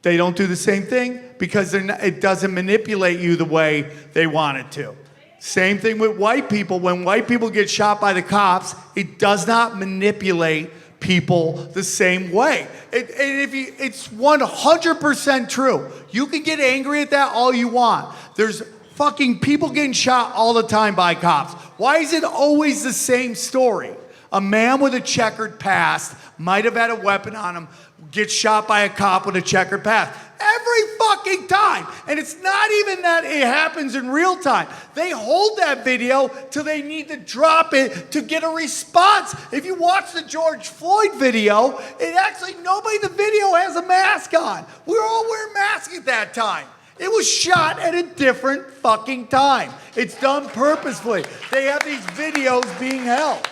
they don't do the same thing because it doesn't manipulate you the way they want it to. Same thing with white people. When white people get shot by the cops, it does not manipulate people the same way. It's 100% true. You can get angry at that all you want. There's fucking people getting shot all the time by cops. Why is it always the same story? A man with a checkered past might have had a weapon on him, gets shot by a cop with a checkered past. Every fucking time. And it's not even that it happens in real time. They hold that video till they need to drop it to get a response. If you watch the George Floyd video, nobody in the video has a mask on. We're all wearing masks at that time. It was shot at a different fucking time. It's done purposefully. They have these videos being held.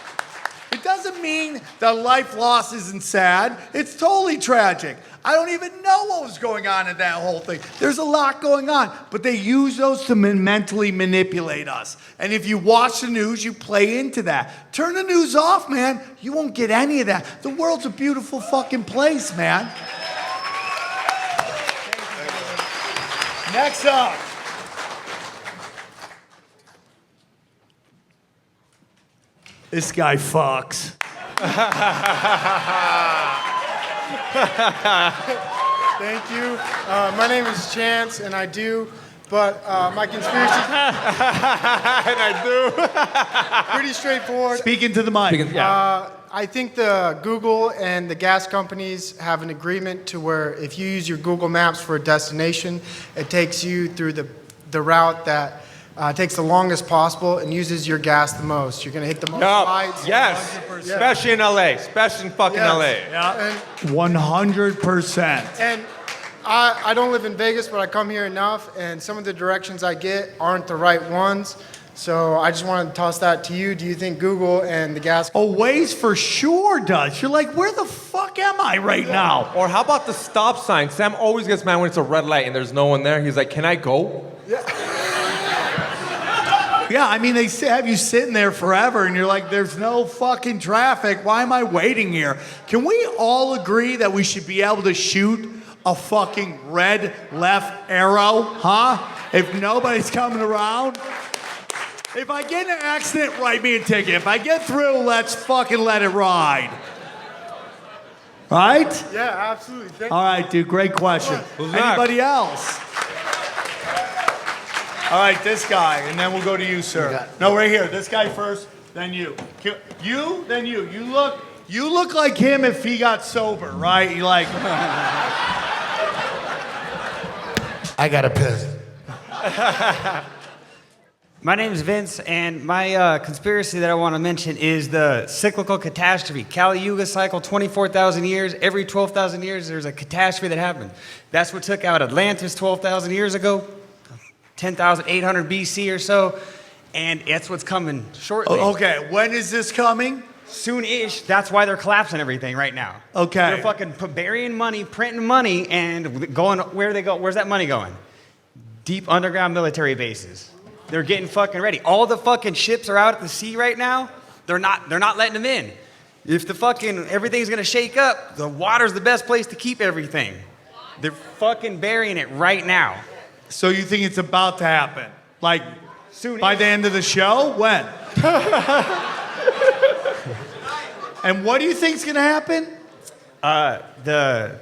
It doesn't mean that life loss isn't sad. It's totally tragic. I don't even know what was going on in that whole thing. There's a lot going on, but they use those to mentally manipulate us. And if you watch the news, you play into that. Turn the news off, man. You won't get any of that. The world's a beautiful fucking place, man. Next up. This guy fucks. Thank you. My name is Chance, and I do, but my conspiracy... and I do. Pretty straightforward. Speaking to the mic. I think the Google and the gas companies have an agreement to where if you use your Google Maps for a destination, it takes you through the route that takes the longest possible and uses your gas the most. You're going to hit the most lights. Yes, 100%. Especially in LA, especially in fucking LA. Yeah. 100%. And I don't live in Vegas, but I come here enough, and some of the directions I get aren't the right ones. So I just wanted to toss that to you. Do you think Google and the gas... Oh, Waze for sure does. You're like, where the fuck am I right now? Or how about the stop sign? Sam always gets mad when it's a red light and there's no one there. He's like, can I go? Yeah, I mean, they have you sitting there forever, and you're like, there's no fucking traffic. Why am I waiting here? Can we all agree that we should be able to shoot a fucking red left arrow, huh? If nobody's coming around? If I get in an accident, write me a ticket. If I get through, let's fucking let it ride. Right? Yeah, absolutely. All right, dude, great question. Anybody else? All right, this guy, and then we'll go to you, sir. No, right here. This guy first, then you. You, then you. You look like him if he got sober, right? You like... I got a piss. My name is Vince, and my conspiracy that I want to mention is the cyclical catastrophe. Kali Yuga cycle, 24,000 years. Every 12,000 years, there's a catastrophe that happened. That's what took out Atlantis 12,000 years ago, 10,800 BC or so, and that's what's coming shortly. Okay, when is this coming? Soon-ish. That's why they're collapsing everything right now. Okay. They're fucking burying money, printing money, and going, where they go? Where's that money going? Deep underground military bases. They're getting fucking ready. All the fucking ships are out at the sea right now. They're not letting them in. If the fucking everything's gonna shake up, the water's the best place to keep everything. They're fucking burying it right now. So you think it's about to happen? Like soon? By the end of the show? When? And what do you think's gonna happen? The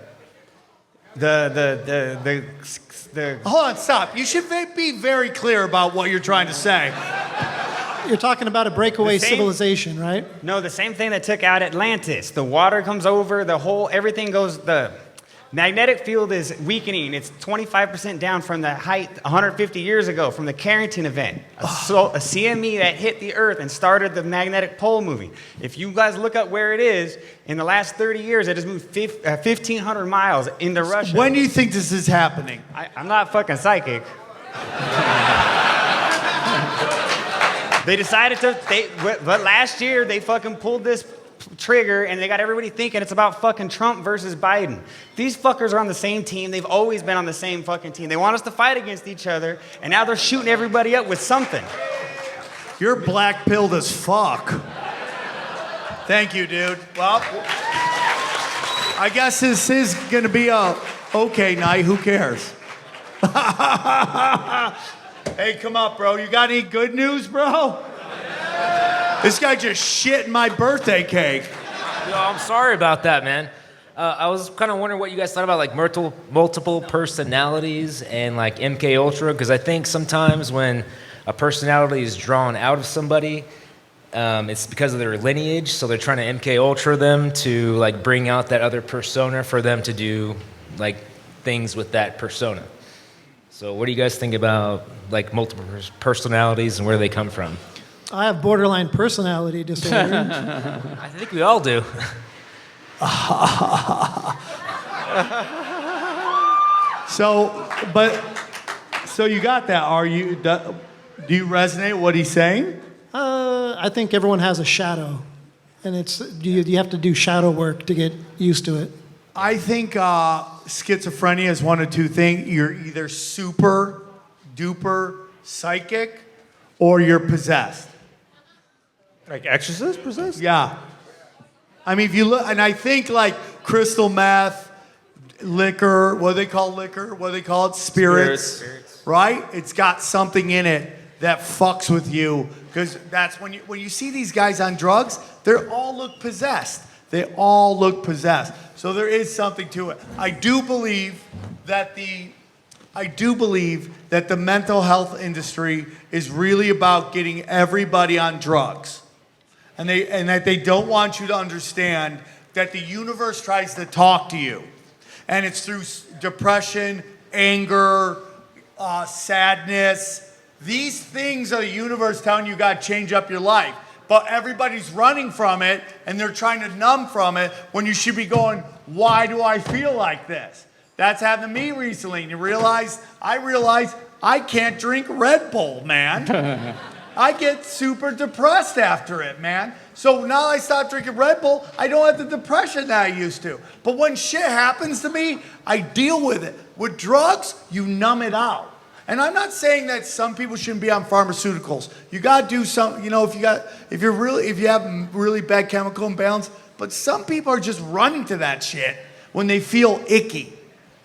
Hold on, stop. You should be very clear about what you're trying to say. You're talking about a breakaway The same- civilization, right? No, the same thing that took out Atlantis. The water comes over, everything goes, the magnetic field is weakening. It's 25% down from the height 150 years ago from the Carrington event. A CME that hit the Earth and started the magnetic pole moving. If you guys look up where it is, in the last 30 years, it has moved 1,500 miles into Russia. When do you think this is happening? I'm not fucking psychic. They decided but last year they fucking pulled this trigger and they got everybody thinking it's about fucking Trump versus Biden. These fuckers are on the same team. They've always been on the same fucking team. They want us to fight against each other, and now they're shooting everybody up with something. You're black-pilled as fuck. Thank you, dude. Well, I guess this is gonna be a okay night. Who cares? Hey, come up, bro. You got any good news, bro? This guy just shit in my birthday cake. Yo, I'm sorry about that, man. I was kind of wondering what you guys thought about like multiple personalities and like MK Ultra, because I think sometimes when a personality is drawn out of somebody, it's because of their lineage. So they're trying to MK Ultra them to like bring out that other persona for them to do like things with that persona. So what do you guys think about like multiple personalities and where they come from? I have borderline personality disorder. I think we all do. So you got that. Do you resonate with what he's saying? I think everyone has a shadow, and you have to do shadow work to get used to it. I think schizophrenia is one of two things. You're either super duper psychic or you're possessed. Like exorcist possessed? Yeah. I mean, if you look, and I think like crystal meth, liquor, what do they call liquor? What do they call it? Spirits. Right? It's got something in it that fucks with you, because that's when you see these guys on drugs, they all look possessed. They all look possessed. So there is something to it. I do believe that the mental health industry is really about getting everybody on drugs. And that they don't want you to understand that the universe tries to talk to you. And it's through depression, anger, sadness. These things are the universe telling you got to change up your life. But everybody's running from it, and they're trying to numb from it when you should be going, why do I feel like this? That's happened to me recently. And I realized I can't drink Red Bull, man. I get super depressed after it, man. So now I stopped drinking Red Bull, I don't have the depression that I used to. But when shit happens to me, I deal with it. With drugs, you numb it out. And I'm not saying that some people shouldn't be on pharmaceuticals. You gotta do something, if you have really bad chemical imbalance, but some people are just running to that shit when they feel icky.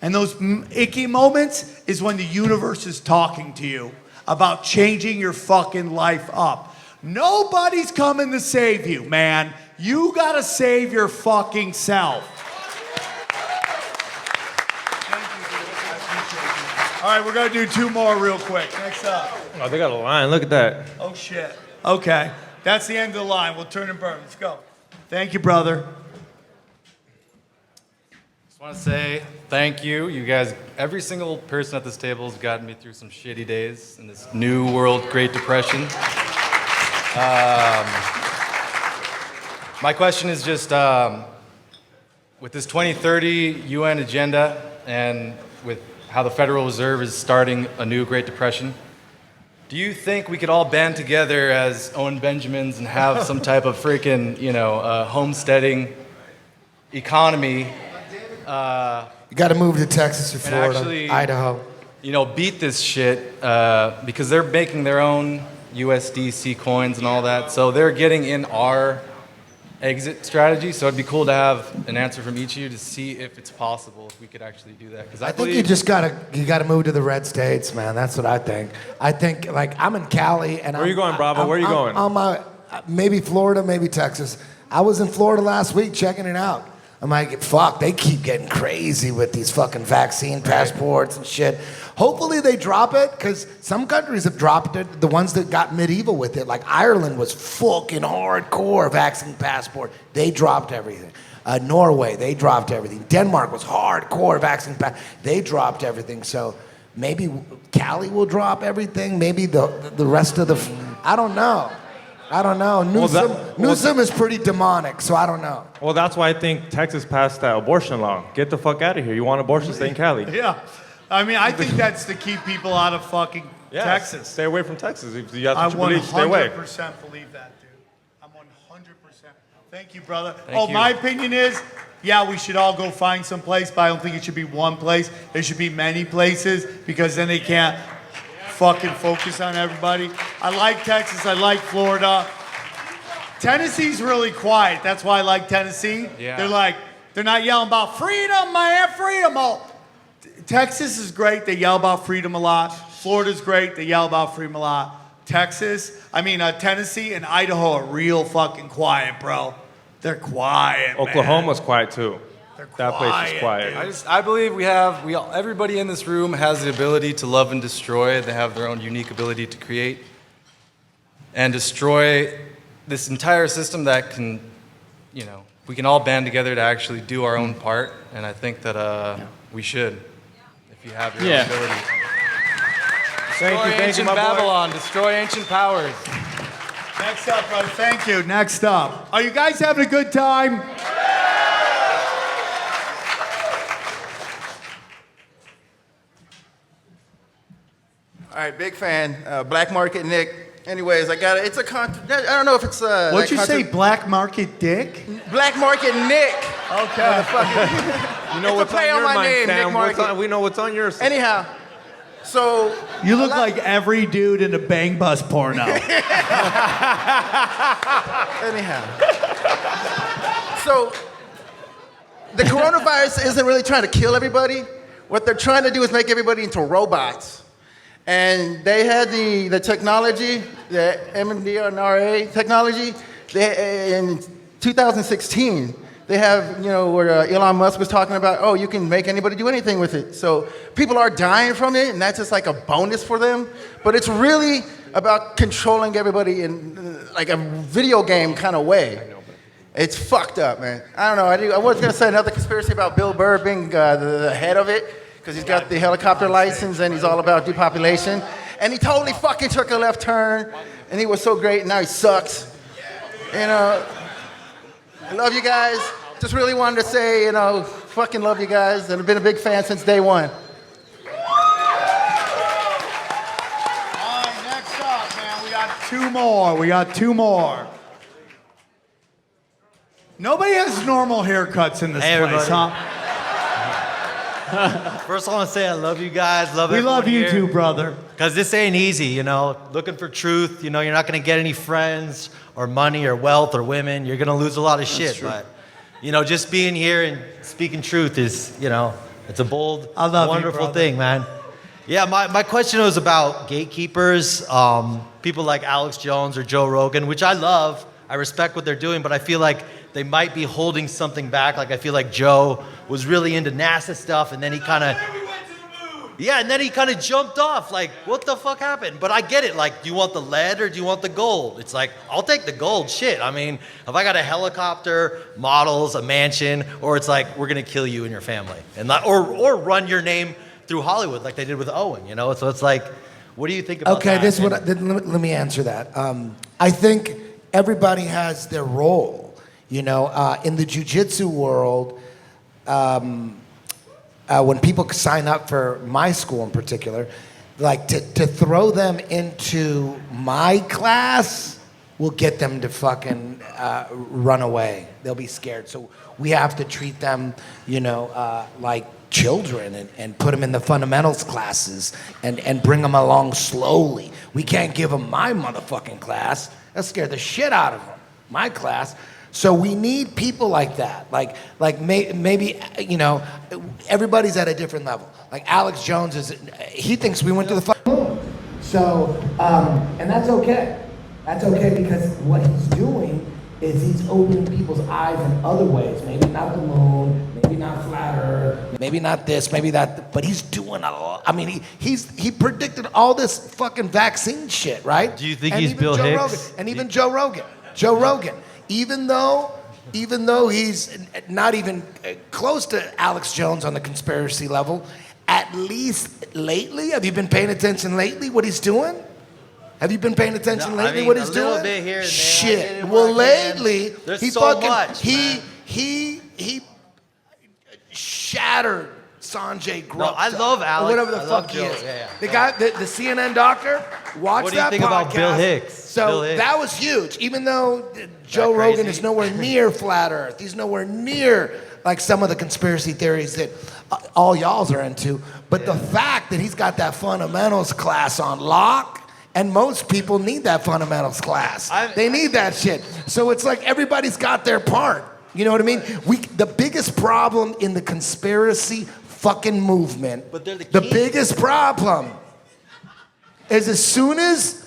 And those icky moments is when the universe is talking to you about changing your fucking life up. Nobody's coming to save you, man. You gotta save your fucking self. All right, we're gonna do two more real quick. Next up. Oh, they got a line. Look at that. Oh, shit. Okay, that's the end of the line. We'll turn and burn. Let's go. Thank you, brother. Just want to say thank you. You guys, every single person at this table has gotten me through some shitty days in this new world Great Depression. My question is just, with this 2030 UN agenda and with how the Federal Reserve is starting a new Great Depression, do you think we could all band together as Owen Benjamins and have some type of freaking, homesteading economy? You got to move to Texas or Florida, actually, Idaho. Beat this shit because they're making their own USDC coins and all that. So they're getting in our exit strategy. So it'd be cool to have an answer from each of you to see if it's possible if we could actually do that. Because I think you just gotta move to the red states, man. That's what I think. I think like I'm in Cali and Where are you going, Bravo? Where are you going? Maybe Florida, maybe Texas. I was in Florida last week checking it out. I'm like, fuck, they keep getting crazy with these fucking vaccine passports and shit. Hopefully they drop it, because some countries have dropped it, the ones that got medieval with it. Like Ireland was fucking hardcore vaccine passport. They dropped everything. Norway, they dropped everything. Denmark was hardcore vaccine passport. They dropped everything. So maybe Cali will drop everything. Maybe the rest of the, I don't know. Newsom is pretty demonic, so I don't know. Well, that's why I think Texas passed that abortion law. Get the fuck out of here. You want abortion, stay in Cali. Yeah. I mean, I think that's to keep people out of fucking Texas. Stay away from Texas. If you have I to believe, stay away. 100% believe that, dude. I'm 100%. Thank you, brother. Thank you. My opinion is, yeah, we should all go find some place, but I don't think it should be one place. There should be many places, because then they can't fucking focus on everybody. I like Texas. I like Florida. Tennessee's really quiet. That's why I like Tennessee. Yeah. They're not yelling about freedom, man, freedom. Texas is great. They yell about freedom a lot. Florida's great. They yell about freedom a lot. Tennessee and Idaho are real fucking quiet, bro. They're quiet, Oklahoma's quiet too. That place is quiet. I believe everybody in this room has the ability to love and destroy. They have their own unique ability to create and destroy this entire system that can, we can all band together to actually do our own part. And I think that we should, if you have your own ability. Thank you, ancient my boy. Babylon, destroy ancient powers. Next up, brother. Thank you. Next up. Are you guys having a good time? All right, big fan. Black Market Nick. Anyways, I got it. It's I don't know if it's What'd you say, Black Market Dick? Black Market Nick. Okay. You know It's a what's on play on your my mind, name, Sam. Nick Market. We know what's on yours. Anyhow, so You look like every dude in a Bang Bus porno. anyhow, so the coronavirus isn't really trying to kill everybody. What they're trying to do is make everybody into robots. And they had the technology, the mRNA technology, in 2016. They have, where Elon Musk was talking about, you can make anybody do anything with it. So people are dying from it, and that's just like a bonus for them. But it's really about controlling everybody in like a video game kind of way. It's fucked up, man. I don't know. I was going to say another conspiracy about Bill Burr being the head of it, because he's got the helicopter license and he's all about depopulation. And he totally fucking took a left turn, and he was so great, and now he sucks. I love you guys. Just really wanted to say, fucking love you guys, and I've been a big fan since day one. All right, next up, man, we got two more. Nobody has normal haircuts in this place, huh? First, I want to say I love you guys. We love you too, brother. Because this ain't easy, Looking for truth, you're not going to get any friends or money or wealth or women. You're going to lose a lot of shit. true. But, just being here and speaking truth is, it's a bold, wonderful thing, man. Yeah, my question was about gatekeepers, people like Alex Jones or Joe Rogan, which I love. I respect what they're doing, but I feel like they might be holding something back. Like I feel like Joe was really into NASA stuff, and then he kind of jumped off. Like, what the fuck happened? But I get it. Like, do you want the lead or do you want the gold? It's like, I'll take the gold. Shit. I mean, if I got a helicopter, models, a mansion, or it's like we're gonna kill you and your family, and or run your name through Hollywood like they did with Owen. So it's like, what do you think about that? Okay, let me answer that. I think everybody has their role. In the jiu-jitsu world, when people sign up for my school in particular, like to throw them into my class will get them to fucking run away. They'll be scared. So we have to treat them, like children and put them in the fundamentals classes and bring them along slowly. We can't give them my motherfucking class. That scared the shit out of them. My class. So we need people like that. Maybe, everybody's at a different level. Like Alex Jones he thinks we went to the fucking moon. So, and that's okay. That's okay because what he's doing is he's opening people's eyes in other ways. Maybe not the moon, maybe not flat earth, maybe not this, maybe that, but he's doing a lot. I mean, he predicted all this fucking vaccine shit, right? Do you think he's Bill Hicks? Even Joe Rogan. Even though he's not even close to Alex Jones on the conspiracy level, at least lately, have you been paying attention lately what he's doing? Have you been paying attention lately what he's doing? A little bit here and there. Shit. Well, lately, There's he so fucking much, he shattered Sanjay Gupta. No, I love Alex. Or whatever the I fuck love he Joe. is. Yeah. The guy, the CNN doctor, watch What do you that think podcast. about Bill Hicks? So Bill Hicks. that was huge. Even though Joe Rogan is nowhere near flat Earth, he's nowhere near like some of the conspiracy theories that all y'alls are into. But the fact that he's got that fundamentals class on lock. And most people need that fundamentals class. They need that shit. So it's like everybody's got their part. You know what I mean? The biggest problem in the conspiracy fucking movement, the biggest problem is as soon as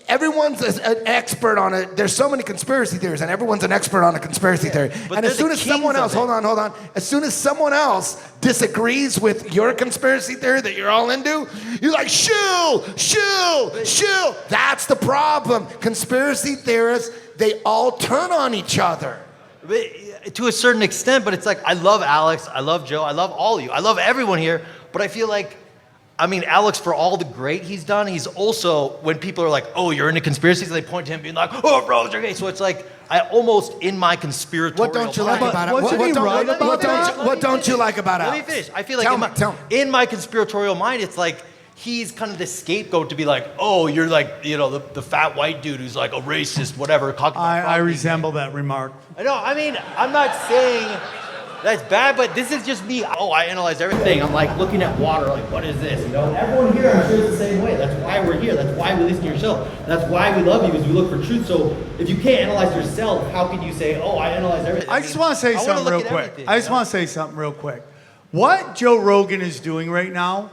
everyone's an expert on it, there's so many conspiracy theories and everyone's an expert on a conspiracy theory. And as soon as someone else, hold on, as soon as someone else disagrees with your conspiracy theory that you're all into, you're like, shill. That's the problem. Conspiracy theorists, they all turn on each other. To a certain extent, but it's like, I love Alex, I love Joe, I love all of you, I love everyone here, but I feel like, Alex, for all the great he's done, he's also, when people are like, oh, you're into conspiracies, they point to him being like, oh, bros are gay. So it's like, I almost, in my conspiratorial What don't you like about it? What don't you like about Alex? Let me finish. I feel like in my conspiratorial mind, it's like, he's kind of the scapegoat to be like, oh, you're like, the fat white dude who's like a racist, whatever. I resemble that remark. I'm not saying that's bad, but this is just me. Oh, I analyze everything. I'm like looking at water, like, what is this? Everyone here, I'm sure, is the same way. That's why we're here. That's why we listen to your show. That's why we love you, because we look for truth. So if you can't analyze yourself, how can you say, oh, I analyze everything? I just want to say something real quick. What Joe Rogan is doing right now,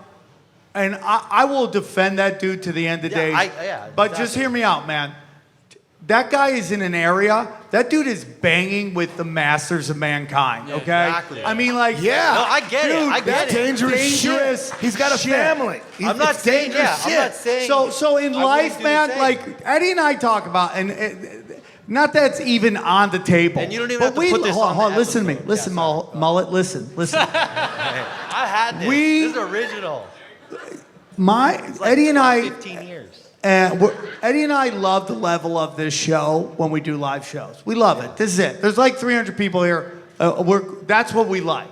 and I will defend that dude to the end of the day. But just hear me out, man. That guy is in an area, that dude is banging with the masters of mankind, okay? Exactly. I mean, like, No, I get it. I get it. Dangerous shit. He's got a family. I'm not saying. So in life, man, like Eddie and I talk about, and not that's even on the table. And you don't even have to put this on. Hold on, listen to me. Listen, Mullet, listen. I had this. This is original. Eddie and I, 15 years. And Eddie and I love the level of this show when we do live shows. We love it. This is it. There's like 300 people here. That's what we like.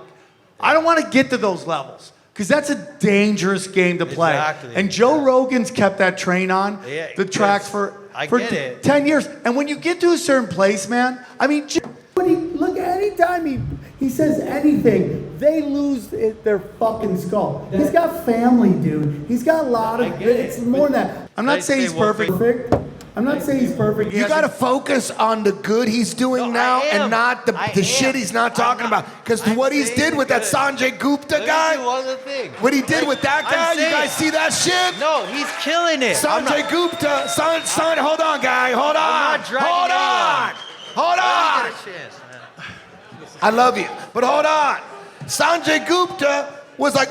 I don't want to get to those levels because that's a dangerous game to play. Exactly. And Joe Rogan's kept that train on the tracks for 10 years. And when you get to a certain place, man, I mean, look, anytime he says anything, they lose their fucking skull. He's got family, dude. He's got a lot of. It's more than that. I'm not saying he's perfect. I'm not saying he's perfect. You got to focus on the good he's doing now and not the shit he's not talking about. Because what he's did with that Sanjay Gupta guy, what he did with that guy, you guys see that shit? No, he's killing it. Sanjay Gupta, hold on, guy, hold on. I love you, but hold on. Sanjay Gupta was like,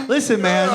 Listen, man.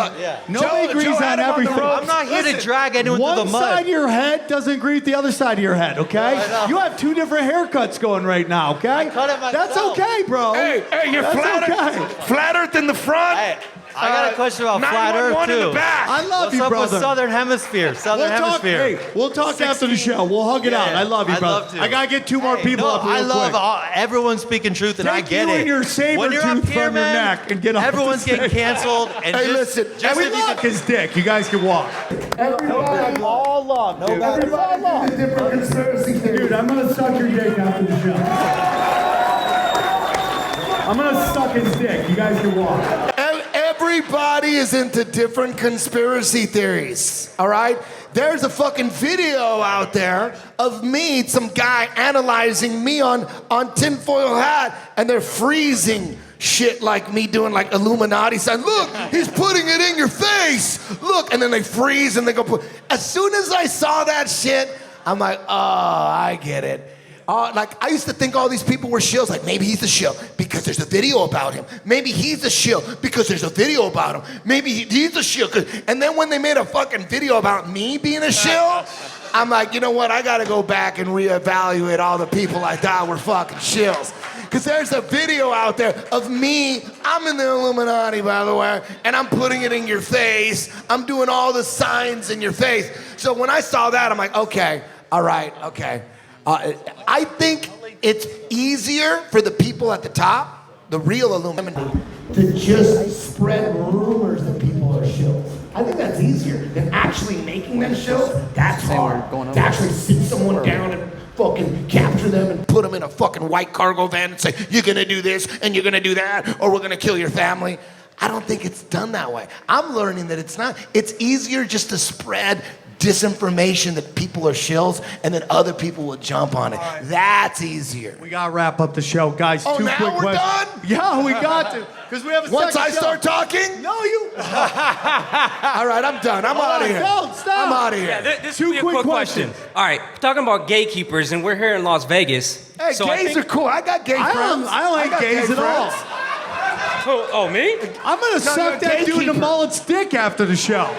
Nobody agrees on everything. I'm not here to drag anyone through the mud. One side of your head doesn't agree with the other side of your head, okay? You have two different haircuts going right now, okay? I cut it myself. That's okay, bro. Hey, you're flat Earth in the front. Hey, I got a question about flat Earth too. I love you, brother. brother. What's up with Southern Hemisphere? We'll talk after the show. We'll hug it out. I love you, brother. Love to. I gotta get two more people up here. I love everyone speaking truth, and I get you it. and your saber when you're up tooth here, from your man, neck and get off everyone's the getting stage. canceled. And listen. We love his dick. You guys can walk. Everybody, all love, dude. Everybody love. Different conspiracy theories. Dude, I'm gonna suck your dick after the show. I'm gonna suck his dick. You guys can walk. everybody is into different conspiracy theories, all right? There's a fucking video out there of me, some guy analyzing me on tinfoil hat, and they're freezing shit like me doing like Illuminati sign. Look, he's putting it in your face. Look, and then they freeze and they go put. As soon as I saw that shit, I'm like, oh, I get it. Like, I used to think all these people were shills. Like, maybe he's a shill because there's a video about him. Maybe he's a shill because there's a video about him. Maybe he's a shill. And then when they made a fucking video about me being a shill, I'm like, you know what? I got to go back and reevaluate all the people I thought were fucking shills. Because there's a video out there of me. I'm in the Illuminati, by the way, and I'm putting it in your face. I'm doing all the signs in your face. So when I saw that, I'm like, okay, all right, okay. I think it's easier for the people at the top, the real Illuminati, to just spread rumors that people are shills. I think that's easier than actually making them shills. That's hard. To actually sit someone down and fucking capture them and put them in a fucking white cargo van and say, you're gonna do this and you're gonna do that, or we're gonna kill your family. I don't think it's done that way. I'm learning that it's not. It's easier just to spread disinformation that people are shills, and then other people will jump on it. Right. That's easier. We gotta wrap up the show, guys. Oh, Two now quick we're questions. done? Yeah, we got to, because we have a Once second I show. start talking? No, you. All right, I'm done. I'm out of here. Don't stop. I'm out of here. Yeah, this will be a quick question. All right, talking about gatekeepers, and we're here in Las Vegas. Hey, so gays are cool. I got gay friends. I don't like gays at all. Oh, me? I'm gonna suck that dude in the mullet's dick after the show.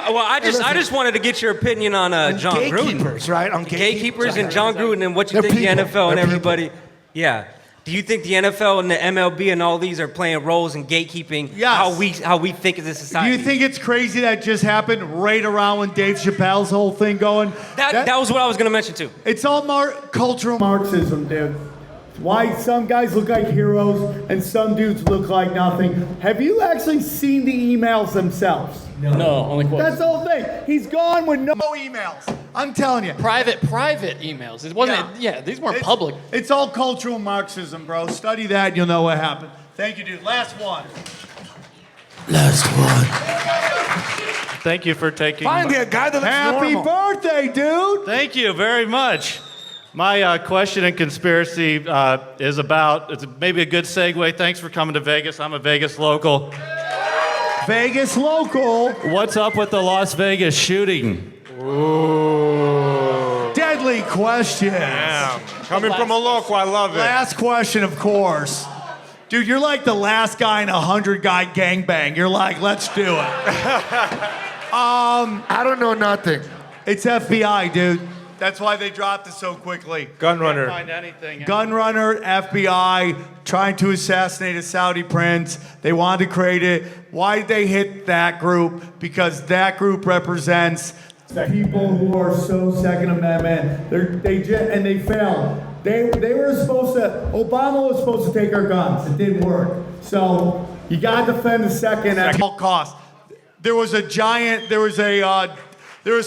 Well, I just wanted to get your opinion on John Gruden. Gatekeepers, right? On Gatekeepers and John Gruden, and what you think the NFL and everybody. Yeah. Do you think the NFL and the MLB and all these are playing roles in gatekeeping? Yes. How we think as a Do society? you think it's crazy that just happened right around when Dave Chappelle's whole thing going? That was what I was going to mention too. It's all cultural Marxism, dude. Why some guys look like heroes and some dudes look like nothing. Have you actually seen the emails themselves? No, only quotes. That's the whole thing. He's gone with no emails. I'm telling you. Private emails. It wasn't. Yeah, these weren't public. It's all cultural Marxism, bro. Study that, and you'll know what happened. Thank you, dude. Last one. Thank you for taking. Find a guy that looks Happy normal. birthday, dude. Thank you very much. My question in conspiracy is about, it's maybe a good segue. Thanks for coming to Vegas. I'm a Vegas local. Vegas local. What's up with the Las Vegas shooting? Ooh. Deadly questions. Damn. Coming from a local, I love it. Last question, of course. Dude, you're like the last guy in a 100-guy gangbang. You're like, let's do it. I don't know nothing. It's FBI, dude. That's why they dropped it so quickly. Gunrunner. Can't find anything. Gunrunner, FBI, trying to assassinate a Saudi prince. They wanted to create it. Why did they hit that group? Because that group represents the people who are so Second Amendment. And they failed. They were supposed to, Obama was supposed to take our guns. It didn't work. So you got to defend the second at all costs. There was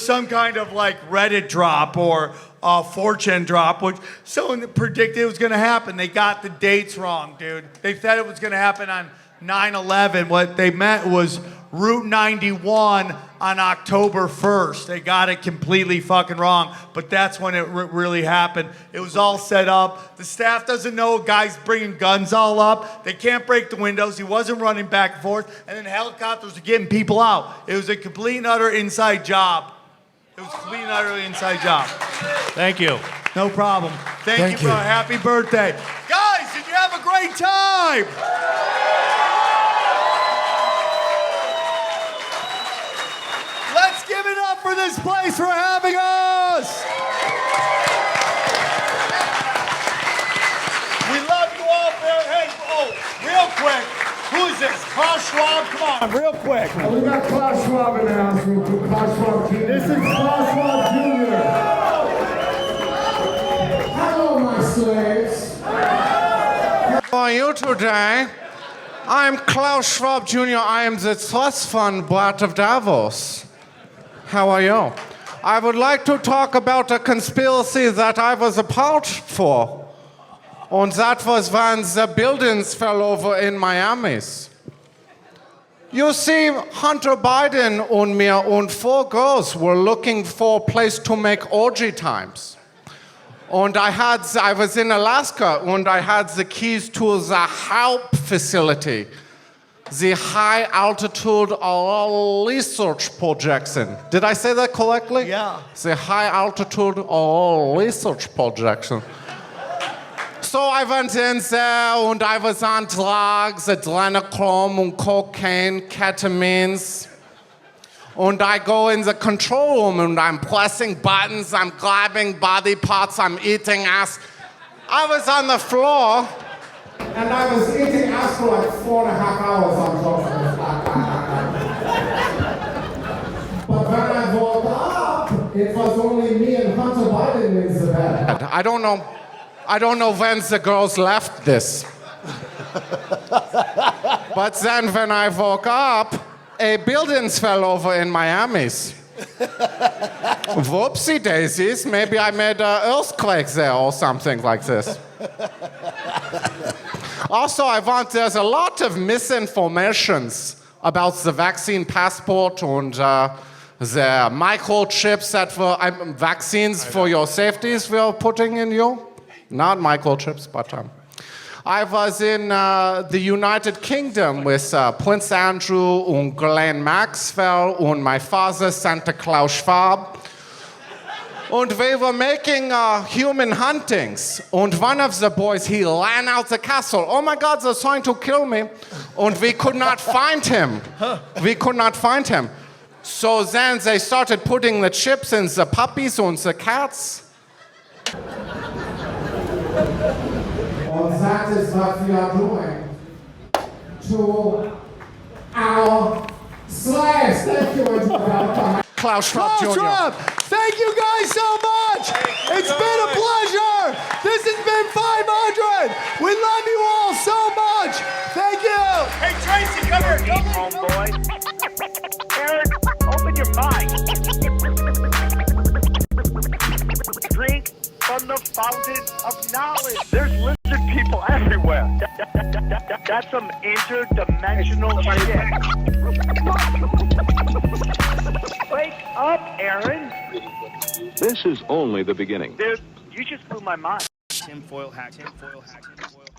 some kind of like Reddit drop or 4chan drop, which someone predicted it was going to happen. They got the dates wrong, dude. They said it was going to happen on 9/11. What they meant was Route 91 on October 1st. They got it completely fucking wrong, but that's when it really happened. It was all set up. The staff doesn't know a guy's bringing guns all up. They can't break the windows. He wasn't running back and forth, and then helicopters were getting people out. It was a complete and utter inside job. It was a complete and utterly inside job. Thank you. No problem. Thank you, bro. Happy birthday. Guys, did you have a great time? Let's give it up for this place for having us. We love you all. Hey, real quick. Who is this? Klaus Schwab? Come on, real quick. We got Klaus Schwab in the house. Klaus Schwab Jr. This is Klaus Schwab Jr. Hello, my slaves. How are you today? I'm Klaus Schwab Jr. I am the trust fund brat of Davos. How are you? I would like to talk about a conspiracy that I was a part for. And that was when the buildings fell over in Miami. You see, Hunter Biden and me and 4 girls were looking for a place to make orgy times. And I was in Alaska and I had the keys to the HALP facility, the High Altitude Research Projection. Did I say that correctly? Yeah. The High Altitude Research Projection. So I went in there and I was on drugs, adrenochrome and cocaine, ketamines. And I go in the control room and I'm pressing buttons, I'm grabbing body parts, I'm eating ass. I was on the floor and I was eating ass for like 4.5 hours on top of this. But when I woke up, it was only me and Hunter Biden in the bed. I don't know when the girls left this. But then when I woke up, a building fell over in Miami's. Whoopsie daisies, maybe I made an earthquake there or something like this. Also, there's a lot of misinformations about the vaccine passport and the microchips that were vaccines for your safeties we are putting in you. Not microchips, but I was in the United Kingdom with Prince Andrew and Ghislaine Maxwell and my father, Santa Claus Schwab. And we were making human huntings. And one of the boys, he ran out the castle. Oh my God, they're trying to kill me. And we could not find him. We could not find him. So then they started putting the chips in the puppies and the cats. And that is what we are doing to our slaves. Thank you, Klaus Schwab Jr. Thank you guys so much. It's been a pleasure. This has been 500. We love you all so much. Thank you. Hey, Tracy, come here. Come homeboy. Aaron, open your mind. Drink from the fountain of knowledge. There's lizard people everywhere. That's some interdimensional shit. Wake up, Aaron. This is only the beginning. Dude, you just blew my mind. Tinfoil hat, tinfoil hat, tinfoil hat.